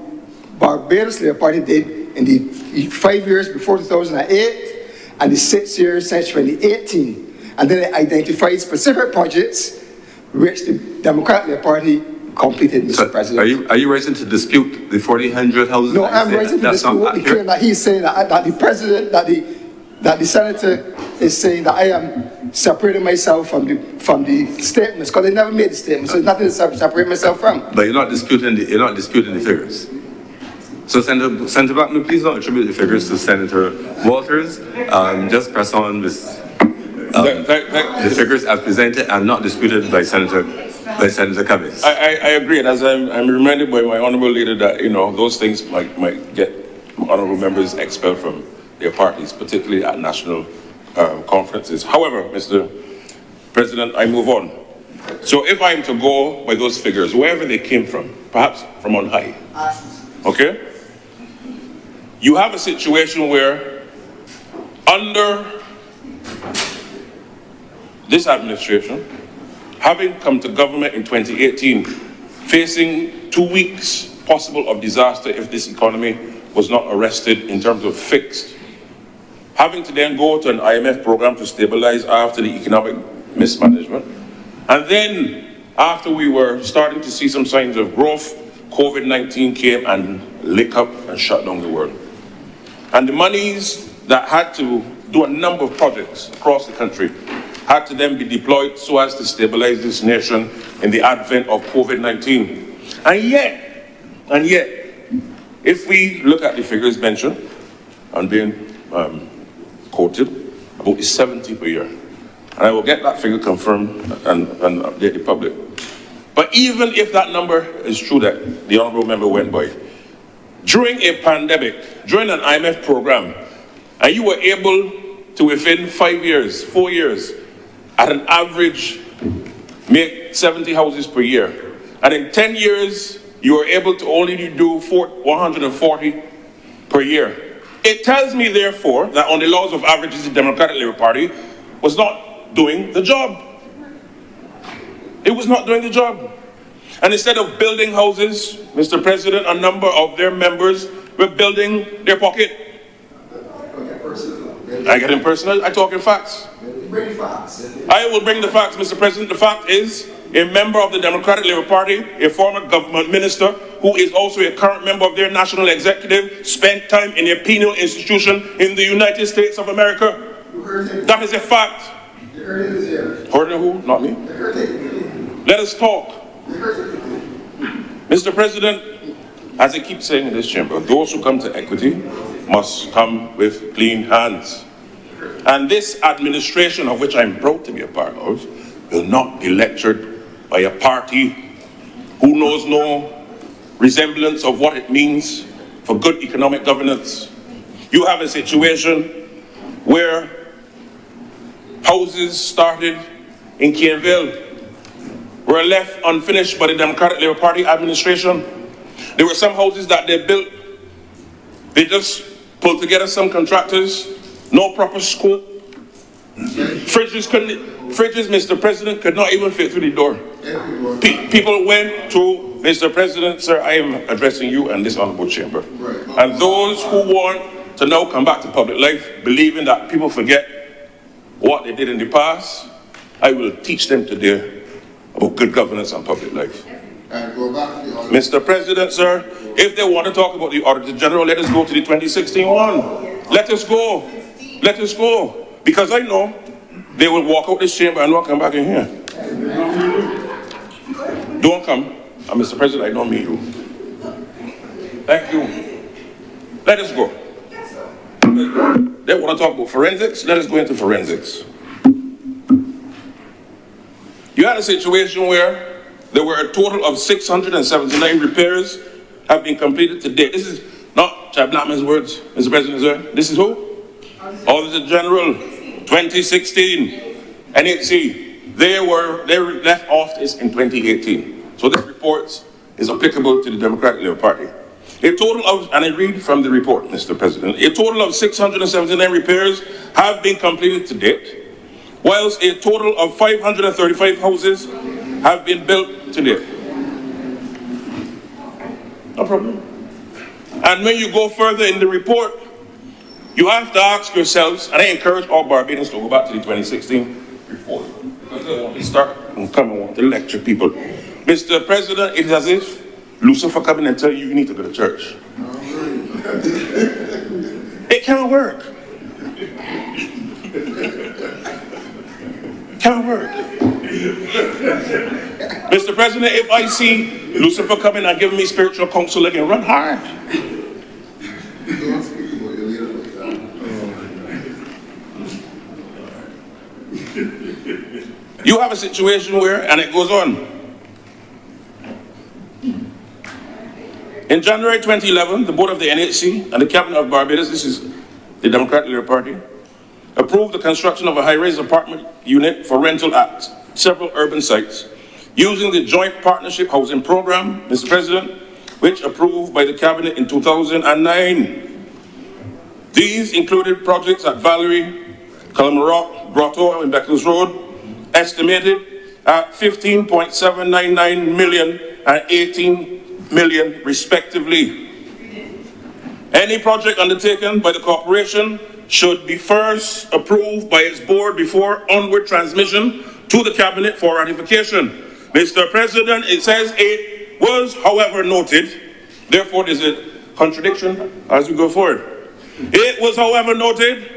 Barbados Labour Party did in the 5 years before 2008 and the 6 years since 2018. And then I identified specific projects which the Democratic Labour Party completed, Mr. President. Are you raising to dispute the 1,400 houses? No, I'm raising to dispute what the claim that he's saying that the President, that the Senator is saying that I am separating myself from the statements, because they never made the statement, so there's nothing to separate myself from. But you're not disputing the figures. So Senator Blackman, please don't attribute the figures to Senator Walters. Just press on with the figures as presented and not disputed by Senator Cummings. I agree, and as I'm reminded by my honourable leader that, you know, those things might get honourable members expelled from their parties, particularly at national conferences. However, Mr. President, I move on. So if I'm to go by those figures, wherever they came from, perhaps from on high, okay? You have a situation where under this administration, having come to government in 2018, facing 2 weeks possible of disaster if this economy was not arrested in terms of fixed, having to then go to an IMF program to stabilize after the economic mismanagement, and then after we were starting to see some signs of growth, COVID-19 came and licked up and shut down the world. And the monies that had to do a number of projects across the country had to then be deployed so as to stabilize this nation in the advent of COVID-19. And yet, if we look at the figures mentioned and being quoted, about 70 per year. And I will get that figure confirmed and update the public. But even if that number is true that the honourable member went by, during a pandemic, during an IMF program, and you were able to, within 5 years, 4 years, at an average, make 70 houses per year. And in 10 years, you were able to only do 140 per year. It tells me, therefore, that on the laws of averages, the Democratic Labour Party was not doing the job. It was not doing the job. And instead of building houses, Mr. President, a number of their members were building their pocket. I get impersonal, I talk in facts. I will bring the facts, Mr. President. The fact is, a member of the Democratic Labour Party, a former government minister, who is also a current member of their national executive, spent time in a penal institution in the United States of America. That is a fact. Heard of who? Not me. Let us talk. Mr. President, as I keep saying in this chamber, those who come to equity must come with clean hands. And this administration, of which I'm proud to be a part of, will not be lectured by a party who knows no resemblance of what it means for good economic governance. You have a situation where houses started in Caneville were left unfinished by the Democratic Labour Party administration. There were some houses that they built, they just pulled together some contractors, no proper scope. Fridges, Mr. President, could not even fit through the door. People went to, Mr. President, sir, I am addressing you and this honourable chamber. And those who want to now come back to public life, believing that people forget what they did in the past, I will teach them today about good governance and public life. Mr. President, sir, if they want to talk about the Auditor General, let us go to the 2016 one. Let us go. Let us go. Because I know they will walk out this chamber and not come back in here. Don't come. And Mr. President, I don't mean you. Thank you. Let us go. They want to talk about forensics. Let us go into forensics. You had a situation where there were a total of 679 repairs have been completed to date. This is not Chad Blackman's words, Mr. President, sir. This is who? Auditor General, 2016. NHC. They left office in 2018. So this report is applicable to the Democratic Labour Party. A total of, and I read from the report, Mr. President, a total of 679 repairs have been completed to date, whilst a total of 535 houses have been built to date. No problem. And when you go further in the report, you have to ask yourselves, and I encourage all Barbadians to go back to the 2016 report, because they want to start and come and want to lecture people. Mr. President, it is as if Lucifer coming and tell you need to go to church. It can't work. Can't work. Mr. President, if I see Lucifer coming and giving me spiritual counsel again, run hard. You have a situation where, and it goes on. In January 2011, the board of the NHC and the cabinet of Barbados, this is the Democratic Labour Party, approved the construction of a high-rise apartment unit for rental at several urban sites using the Joint Partnership Housing Program, Mr. President, which approved by the cabinet in 2009. These included projects at Valerie, Calamarock, Grotto and Beckles Road, estimated at 15.799 million and 18 million respectively. Any project undertaken by the corporation should be first approved by its board before onward transmission to the cabinet for ratification. Mr. President, it says it was, however, noted, therefore there's a contradiction as we go forward. It was, however, noted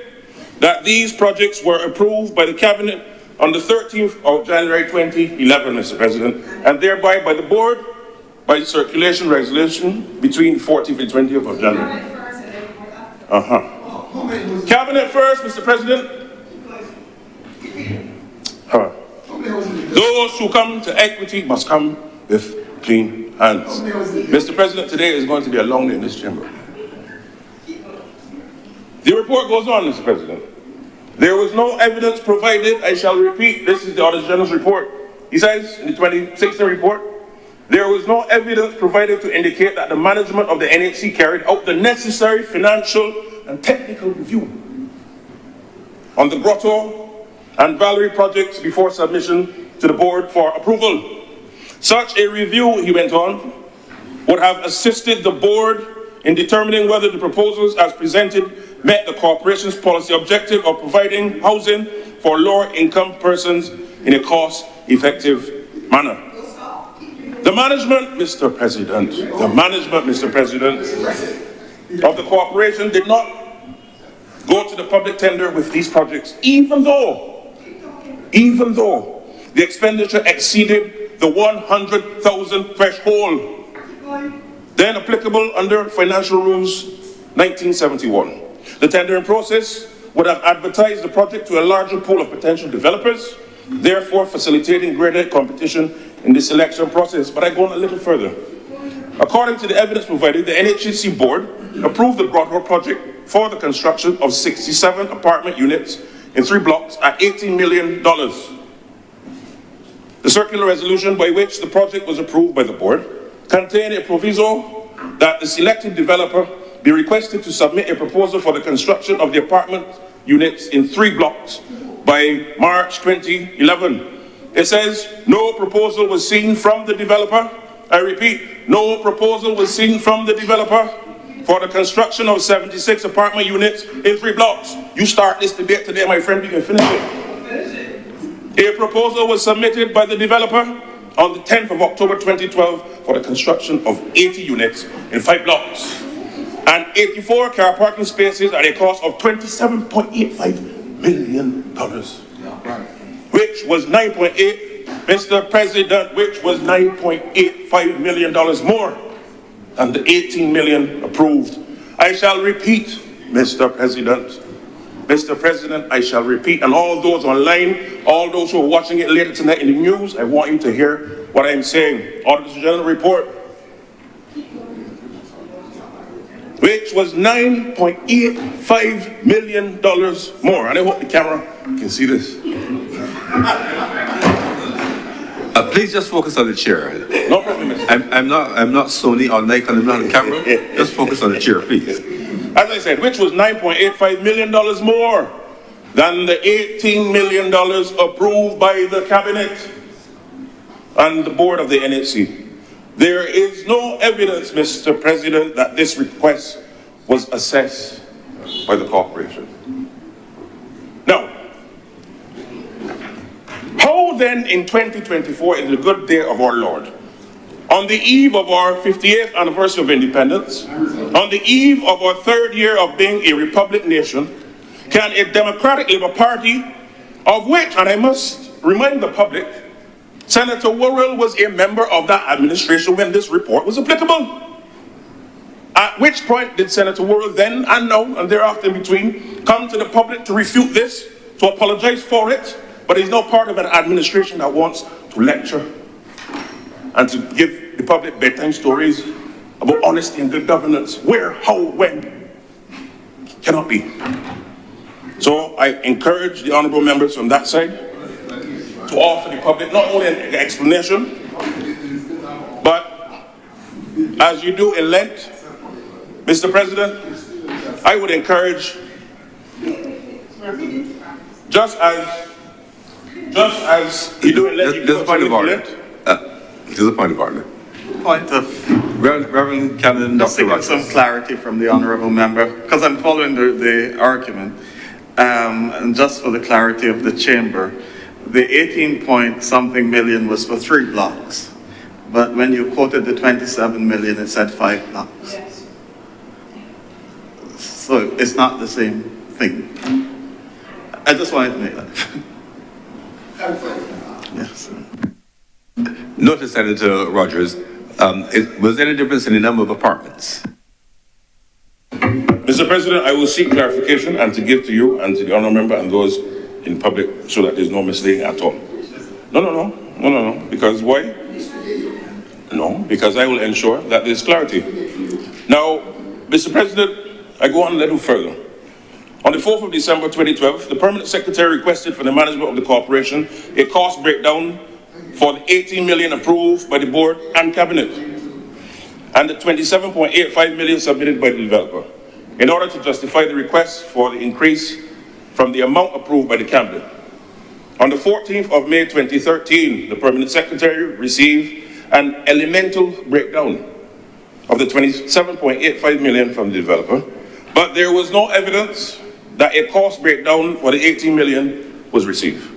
that these projects were approved by the cabinet on the 13th of January 2011, Mr. President, and thereby by the board by circulation resolution between 14th and 20th of January. Cabinet first, Mr. President. Those who come to equity must come with clean hands. Mr. President, today is going to be a long day in this chamber. The report goes on, Mr. President. There was no evidence provided, I shall repeat, this is the Auditor General's report. He says in the 2016 report, there was no evidence provided to indicate that the management of the NHC carried out the necessary financial and technical review on the Grotto and Valerie projects before submission to the board for approval. Such a review, he went on, would have assisted the board in determining whether the proposals as presented met the corporation's policy objective of providing housing for lower income persons in a cost-effective manner. The management, Mr. President, of the corporation did not go to the public tender with these projects, even though the expenditure exceeded the 100,000 threshold, then applicable under Financial Rules 1971. The tendering process would have advertised the project to a larger pool of potential developers, therefore facilitating greater competition in the selection process. But I go on a little further. According to the evidence provided, the NHC board approved the Grotto project for the construction of 67 apartment units in 3 blocks at $18 million. The circular resolution by which the project was approved by the board contained a proviso that the selected developer be requested to submit a proposal for the construction of the apartment units in 3 blocks by March 2011. It says no proposal was seen from the developer. I repeat, no proposal was seen from the developer for the construction of 76 apartment units in 3 blocks. You start this debate today, my friend, we can finish it. A proposal was submitted by the developer on the 10th of October 2012 for the construction of 80 units in 5 blocks and 84 car parking spaces at a cost of $27.85 million, which was Mr. President, which was $9.85 million more than the 18 million approved. I shall repeat, Mr. President, I shall repeat, and all those online, all those who are watching it later tonight in the news, I want you to hear what I'm saying. Auditor General report, which was $9.85 million more. And I hope the camera can see this. Please just focus on the chair. No problem, Mr. I'm not Sony or Nikon, I'm not on camera. Just focus on the chair, please. As I said, which was $9.85 million more than the $18 million approved by the cabinet and the board of the NHC. There is no evidence, Mr. President, that this request was assessed by the corporation. Now, how then in 2024 is the good day of our Lord? On the eve of our 58th anniversary of independence, on the eve of our 3rd year of being a republic nation, can a Democratic Labour Party, of which, and I must remind the public, Senator Worrell was a member of that administration when this report was applicable. At which point did Senator Worrell then and now and thereafter in between come to the public to refute this, to apologize for it, but he's now part of an administration that wants to lecture and to give the public bedtime stories about honesty and good governance. Where, how, when? Cannot be. So I encourage the honourable members from that side to offer the public not only an explanation, but as you do in Lent, Mr. President, I would encourage, just as you do in Lent, you There's a point of order. Lent. There's a point of order. Point of Reverend Canon, just Dr. to get some Rogers. clarity from the honourable member, because I'm following the argument, and just for the clarity of the chamber, the 18-point-something million was for 3 blocks, but when you quoted the 27 million, it said 5 blocks. Yes. So it's not the same thing. I just wanted to make that. Yes. Notice, Senator Rogers, was there any difference in the number of apartments? Mr. President, I will seek clarification and to give to you and to the honourable member and those in public so that there's no misleading at all. No. Because why? No, because I will ensure that there's clarity. Now, Mr. President, I go on a little further. On the 4th of December 2012, the Permanent Secretary requested for the management of the corporation a cost breakdown for the 18 million approved by the board and cabinet and the 27.85 million submitted by the developer in order to justify the request for the increase from the amount approved by the cabinet. On the 14th of May 2013, the Permanent Secretary received an elemental breakdown of the 27.85 million from the developer, but there was no evidence that a cost breakdown for the 18 million was received.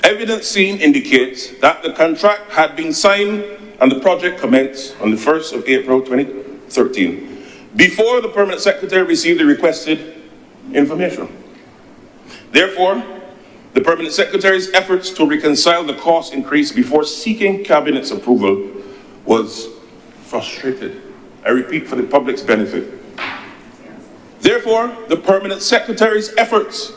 Evidence seen indicates that the contract had been signed and the project commenced on the 1st of April 2013, before the Permanent Secretary received the requested information. Therefore, the Permanent Secretary's efforts to reconcile the cost increase before seeking Cabinet's approval was frustrated. I repeat, for the public's benefit. Therefore, the Permanent Secretary's efforts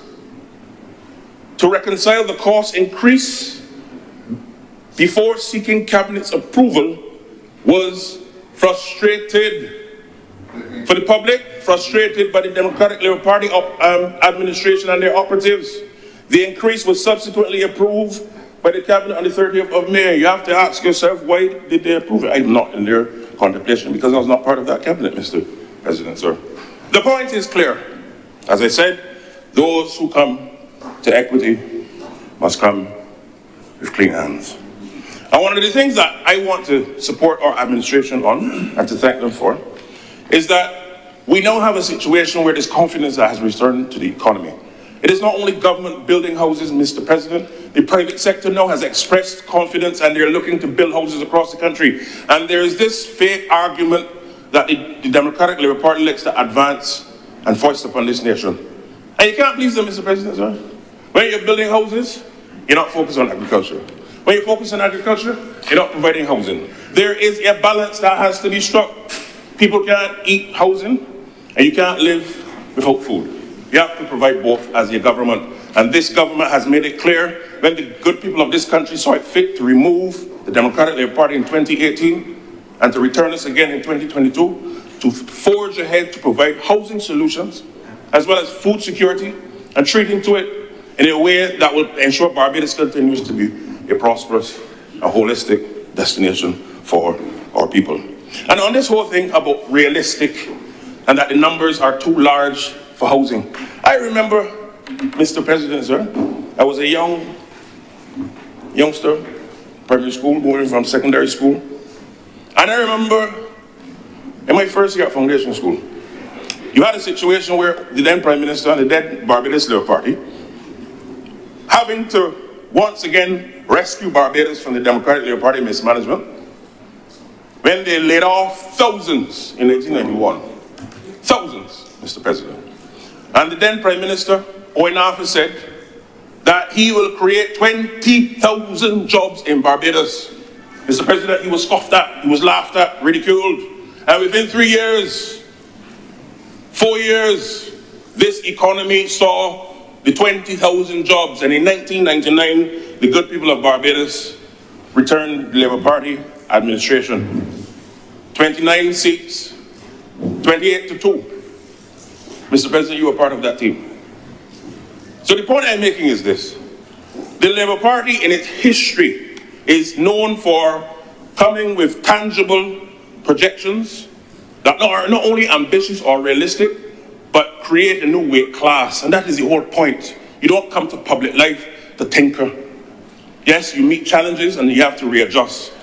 to reconcile the cost increase before seeking Cabinet's approval was frustrated. For the public, frustrated by the Democratic Labour Party administration and their operatives. The increase was subsequently approved by the Cabinet on the 30th of May. You have to ask yourself, why did they approve it? I'm not in their contemplation because I was not part of that Cabinet, Mr. President, sir. The point is clear. As I said, those who come to equity must come with clean hands. And one of the things that I want to support our administration on, and to thank them for, is that we now have a situation where there's confidence that has returned to the economy. It is not only government building houses, Mr. President. The private sector now has expressed confidence and they're looking to build houses across the country. And there is this fake argument that the Democratic Labour Party likes to advance and foist upon this nation. And you can't please them, Mr. President, sir. When you're building houses, you're not focused on agriculture. When you focus on agriculture, you're not providing housing. There is a balance that has to be struck. People can't eat housing, and you can't live without food. You have to provide both as your government. And this government has made it clear when the good people of this country saw it fit to remove the Democratic Labour Party in 2018 and to return us again in 2022, to forge ahead to provide housing solutions, as well as food security, and treating to it in a way that will ensure Barbados continues to be a prosperous, a holistic destination for our people. And on this whole thing about realistic and that the numbers are too large for housing, I remember, Mr. President, sir, I was a youngster, primary school, going from secondary school. And I remember in my first year at foundation school, you had a situation where the then Prime Minister and the then Barbados Labour Party having to once again rescue Barbados from the Democratic Labour Party mismanagement when they laid off thousands in 1891. Thousands, Mr. President. And the then Prime Minister, Owen Arthur, said that he will create 20,000 jobs in Barbados. Mr. President, he was scoffed at, he was laughed at, ridiculed. And within 3 years, 4 years, this economy saw the 20,000 jobs. And in 1999, the good people of Barbados returned the Labour Party administration. 29 seats, 28-2. Mr. President, you were part of that team. So the point I'm making is this. The Labour Party in its history is known for coming with tangible projections that are not only ambitious or realistic, but create a new weight class. And that is the whole point. You don't come to public life to tinker. Yes, you meet challenges and you have to readjust.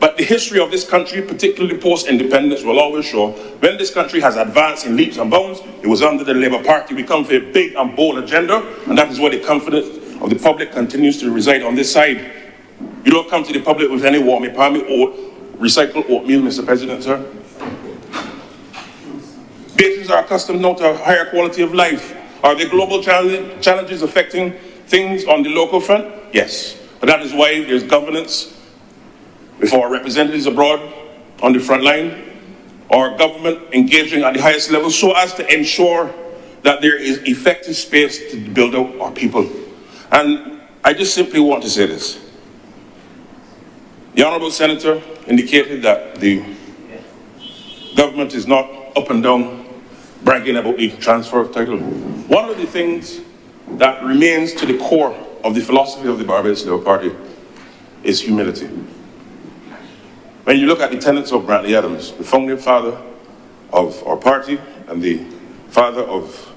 But the history of this country, particularly post-independence, will always show when this country has advanced in leaps and bounds, it was under the Labour Party. We come for a big and bold agenda, and that is where the confidence of the public continues to reside on this side. You don't come to the public with any warm palmy or recycled oatmeal, Mr. President, sir. Britons are accustomed now to a higher quality of life. Are there global challenges affecting things on the local front? Yes. But that is why there's governance with our representatives abroad on the front line, our government engaging at the highest level so as to ensure that there is effective space to build out our people. And I just simply want to say this. The Honourable Senator indicated that the government is not up and down bragging about the transfer of title. One of the things that remains to the core of the philosophy of the Barbados Labour Party is humility. When you look at the tenets of Brantley Adams, the founding father of our party and the father of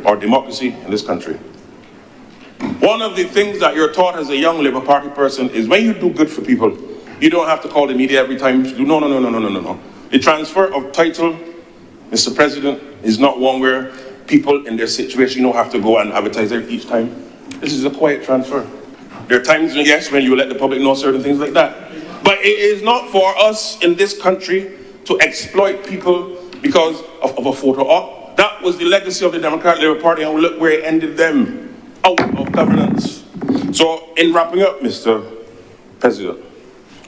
our democracy in this country, one of the things that you're taught as a young Labour Party person is when you do good for people, you don't have to call the media every time to do no. The transfer of title, Mr. President, is not one where people in their situation don't have to go and advertise each time. This is a quiet transfer. There are times, yes, when you let the public know certain things like that. But it is not for us in this country to exploit people because of a photo op. That was the legacy of the Democratic Labour Party, and look where it ended them, out of governance. So in wrapping up, Mr. President,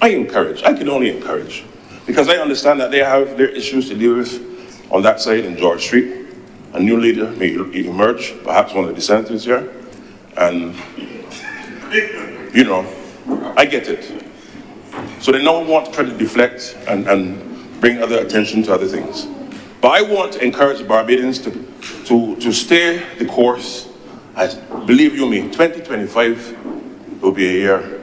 I can only encourage, because I understand that they have their issues to deal with on that side in George Street. A new leader may emerge, perhaps one of the senators here, and, you know, I get it. So they now want to try to deflect and bring other attention to other things. But I want to encourage Barbadians to stay the course. As, believe you me, 2025 will be a year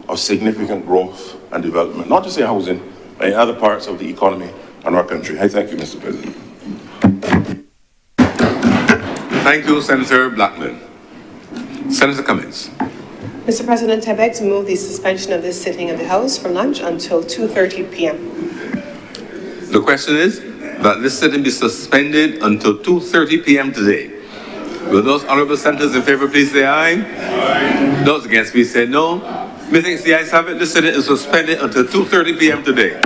of significant growth and development, not just in housing, but in other parts of the economy and our country. I thank you, Mr. President. Thank you, Senator Blackman. Senator Cummings. Mr. President, I beg to move the suspension of this sitting of the House for lunch until 2:30 p.m. The question is that this sitting be suspended until 2:30 p.m. today. Will those honourable senators in favour please say aye? Aye. Those against please say no. Methinks the ayes have it. This sitting is suspended until 2:30 p.m. today.